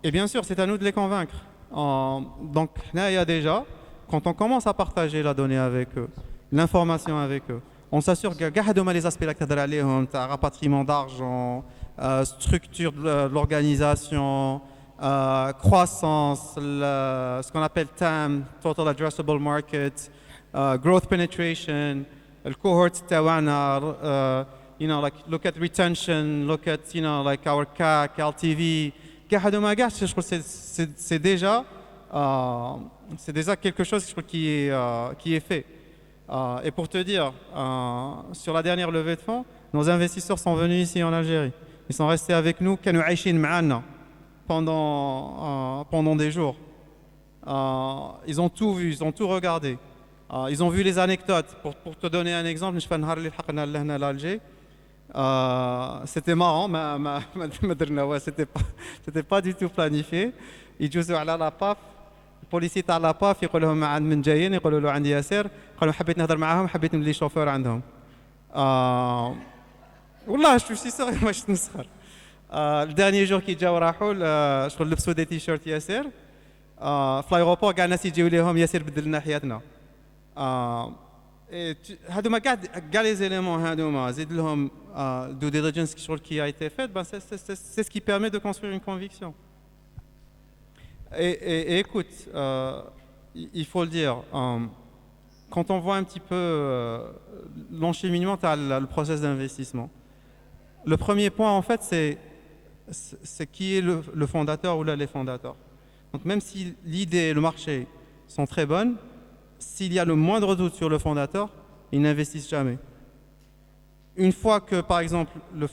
Et bien sûr, c'est à nous de les convaincre. Donc là, il y a déjà, quand on commence à partager la donnée avec eux, l'information avec eux, on s'assure que les aspects là que tu as عليهم, rapatriement d'argent, structure de l'organisation, croissance, ce qu'on appelle TAM, Total Addressable Market, growth penetration, the cohorts tawana, like look at retention, look at like our CAC, LTV. C'est déjà quelque chose qui est fait. Et pour te dire, sur la dernière levée de fonds, nos investisseurs sont venus ici en Algérie. Ils sont restés avec nous pendant des jours. Ils ont tout vu, ils ont tout regardé. Ils ont vu les anecdotes. Pour te donner un exemple, c'était marrant, c'était pas du tout planifié. يجوزوا على لاباف البوليسي تاع لاباف يقول لهم عند من جايين يقولوا له عندي ياسر قالوا حبيت نهضر معاهم حبيت نولي شوفور عندهم والله شو شي صغير ماش نسخر الداني جور كي جاو راحوا شغل لبسوا دي تيشيرت ياسر في لايغوبور كاع الناس يجيو ليهم ياسر بدل لنا حياتنا هادوما كاع لي زيليمون هادوما زيد لهم دو ديليجنس شغل كي a été fait, c'est ce qui permet de construire une conviction. Et écoute, il faut le dire, quand on voit un petit peu l'encheminement, tu as le process d'investissement. Le premier point, en fait, c'est qui est le fondateur ou là les fondateurs. Donc même si l'idée et le marché sont très bonnes, s'il y a le moindre doute sur le fondateur, ils n'investissent jamais. Une fois que, par exemple, le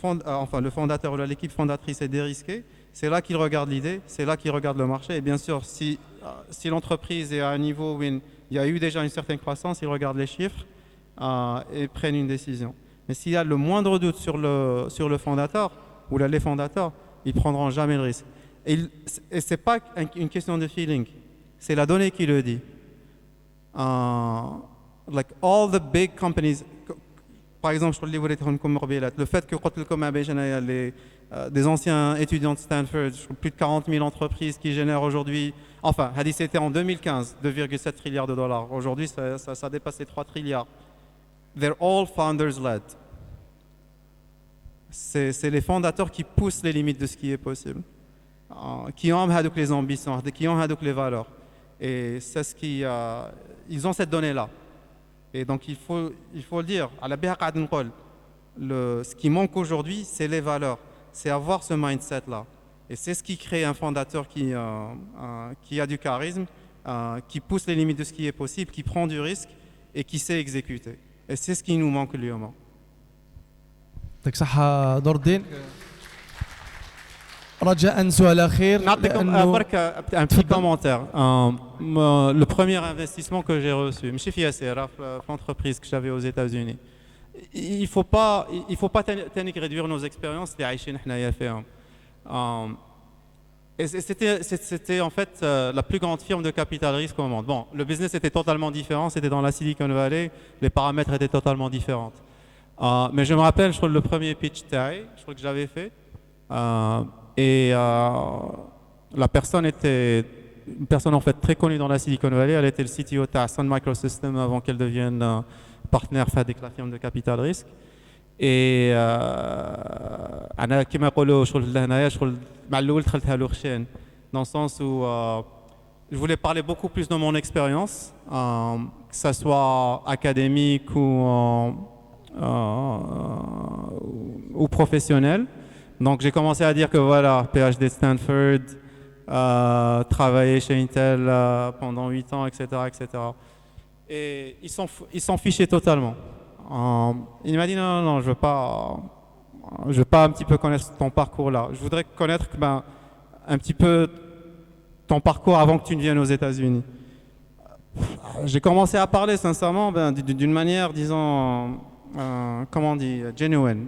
fondateur ou l'équipe fondatrice est dérisquée, c'est là qu'ils regardent l'idée, c'est là qu'ils regardent le marché. Et bien sûr, si l'entreprise est à un niveau où il y a eu déjà une certaine croissance, ils regardent les chiffres et prennent une décision. Mais s'il y a le moindre doute sur le fondateur ou les fondateurs, ils ne prendront jamais le risque. Et ce n'est pas une question de feeling, c'est la donnée qui le dit. Like all the big companies, par exemple, le fait que des anciens étudiants de Stanford, plus de 40 000 entreprises qui génèrent aujourd'hui, enfin, c'était en 2015, 2,7 trilliards de dollars. Aujourd'hui, ça dépasse les 3 trilliards. They're all founders-led. C'est les fondateurs qui poussent les limites de ce qui est possible, qui ont les ambitions, qui ont les valeurs. Et c'est ce qui, ils ont cette donnée-là. Et donc il faut le dire, ce qui manque aujourd'hui, c'est les valeurs, c'est avoir ce mindset-là. Et c'est ce qui crée un fondateur qui a du charisme, qui pousse les limites de ce qui est possible, qui prend du risque et qui sait exécuter. Et c'est ce qui nous manque lieuement. يعطيك صحة نور الدين. رجاء سؤال أخير. Un petit commentaire. Le premier investissement que j'ai reçu, je suis l'entreprise que j'avais aux États-Unis. il faut pas réduire nos expériences les عايشين حنايا فيهم. Et c'était en fait la plus grande firme de capital risque au monde. Bon, le business était totalement différent, c'était dans la Silicon Valley, les paramètres étaient totalement différents. Mais je me rappelle, je crois le premier pitch TAI, je crois que j'avais fait, et la personne était une personne en fait très connue dans la Silicon Valley. Elle était le CTO de Sun Microsystems avant qu'elle devienne partenaire avec la firme de capital risque. Et أنا كما يقولوا شغل لهنايا شغل مع الأول دخلتها له خشين dans le sens où je voulais parler beaucoup plus de mon expérience, que ça soit académique ou professionnel. Donc j'ai commencé à dire que voilà, PhD de Stanford, travaillé chez Intel pendant 8 ans, etc., etc. Et ils s'en fichaient totalement. Il m'a dit non, je veux pas un petit peu connaître ton parcours là. Je voudrais connaître un petit peu ton parcours avant que tu ne viennes aux États-Unis. J'ai commencé à parler sincèrement d'une manière, disons, comment on dit, genuine,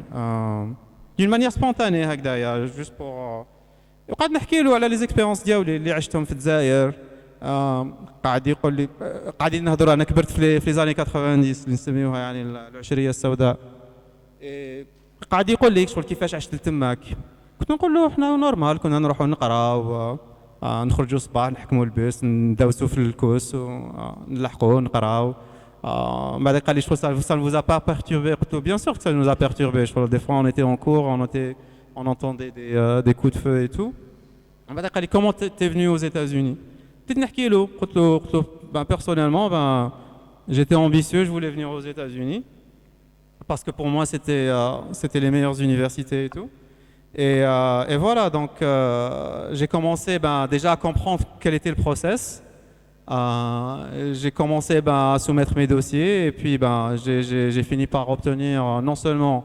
d'une manière spontanée هكذا, juste pour وقعد نحكي له على les expériences ديالي اللي عشتهم في الجزائر. قاعد يقول لي قاعدين نهضروا انا كبرت في لي زاني 90 اللي نسميوها يعني العشريه السوداء. قاعد يقول لي شغل كيفاش عشت تماك. كنت نقول له احنا نورمال كنا نروحوا نقراو نخرجوا الصباح نحكموا البيس ندوسوا في الكوس ونلحقوا نقراو. بعد قال لي ça ne vous a pas perturbé. قلت له bien sûr que ça nous a perturbé. Des fois on était en cours, on entendait des coups de feu et tout. بعد قال لي comment t'es venu aux États-Unis. Personnellement, j'étais ambitieux, je voulais venir aux États-Unis parce que pour moi c'était les meilleures universités et tout. Et voilà, donc j'ai commencé déjà à comprendre quel était le process. J'ai commencé à soumettre mes dossiers et puis j'ai fini par obtenir non seulement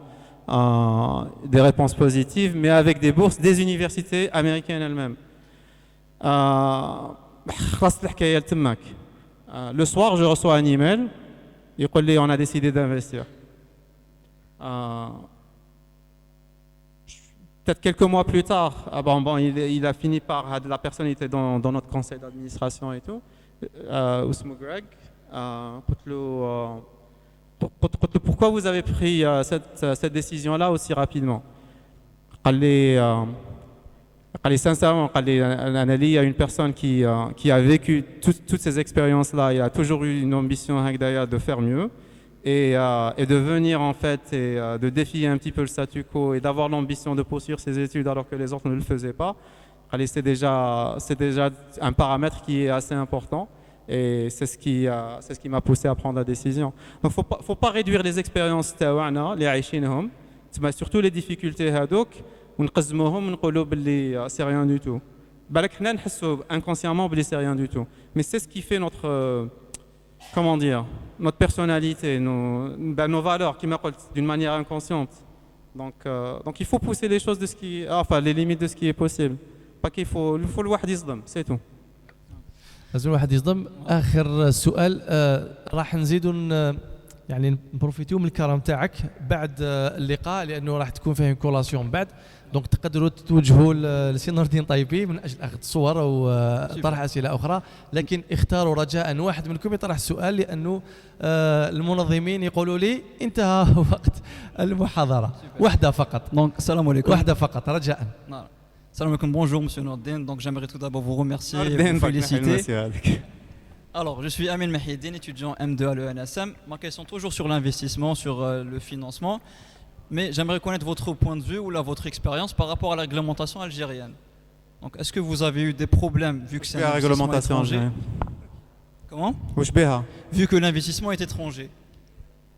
des réponses positives, mais avec des bourses des universités américaines elles-mêmes. Le soir, je reçois un email. Il dit on a décidé d'investir. Peut-être quelques mois plus tard, il a fini par la personne était dans notre conseil d'administration et tout. Ousmou Greg. Pourquoi vous avez pris cette décision-là aussi rapidement? Sincèrement, il y a une personne qui a vécu toutes ces expériences-là. Il a toujours eu une ambition de faire mieux et de venir en fait et de défier un petit peu le statu quo et d'avoir l'ambition de poursuivre ses études alors que les autres ne le faisaient pas. C'est déjà un paramètre qui est assez important et c'est ce qui m'a poussé à prendre la décision. Donc faut pas réduire les expériences تاعنا اللي عايشينهم, surtout les difficultés هذوك. ونقزموهم ونقولوا باللي c'est rien du tout. بالك حنا نحسوا inconsciemment باللي c'est rien du tout. Mais c'est ce qui fait notre personnalité, nos valeurs qui m'appellent d'une manière inconsciente. Donc il faut pousser les choses les limites de ce qui est possible. Pas qu'il faut الواحد يصدم, c'est tout. لازم الواحد يصدم. آخر سؤال راح نزيدوا يعني نبروفيتيو من الكرم تاعك بعد اللقاء لانه راح تكون فيه كولاسيون بعد. دونك تقدروا توجهوا لسي نور الدين طيبي من اجل اخذ صور او طرح اسئله اخرى, لكن اختاروا رجاء واحد منكم يطرح السؤال لانه المنظمين يقولوا لي انتهى وقت المحاضره. واحده فقط. دونك السلام عليكم. واحده فقط رجاء. السلام عليكم. Bonjour monsieur Nordin. Donc j'aimerais tout d'abord vous remercier et vous féliciter. Alors, je suis Amin Mahidine, étudiant M2 à l'ENSM. Ma question toujours sur l'investissement, sur le financement. Mais j'aimerais connaître votre point de vue ou votre expérience par rapport à la réglementation algérienne. Donc, est-ce que vous avez eu des problèmes vu que c'est un investissement étranger? Comment? Vu que l'investissement est étranger.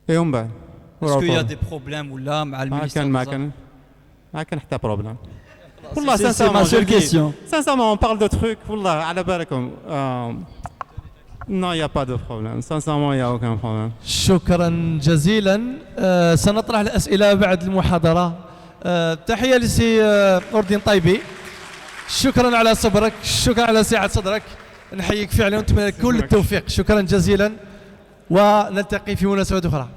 Est-ce qu'il y a des problèmes ou là, à le ministère? C'est ma seule question. Sincèrement, on parle de trucs. Non, il n'y a pas de problème. Sincèrement, il n'y a aucun problème. شكرا جزيلا. سنطرح الأسئلة بعد المحاضرة. تحية لسي نور الدين طيبي. شكرا على صبرك، شكرا على سعة صدرك. نحييك فعلا ونتمنى لك كل التوفيق. شكرا جزيلا ونلتقي في مناسبة أخرى.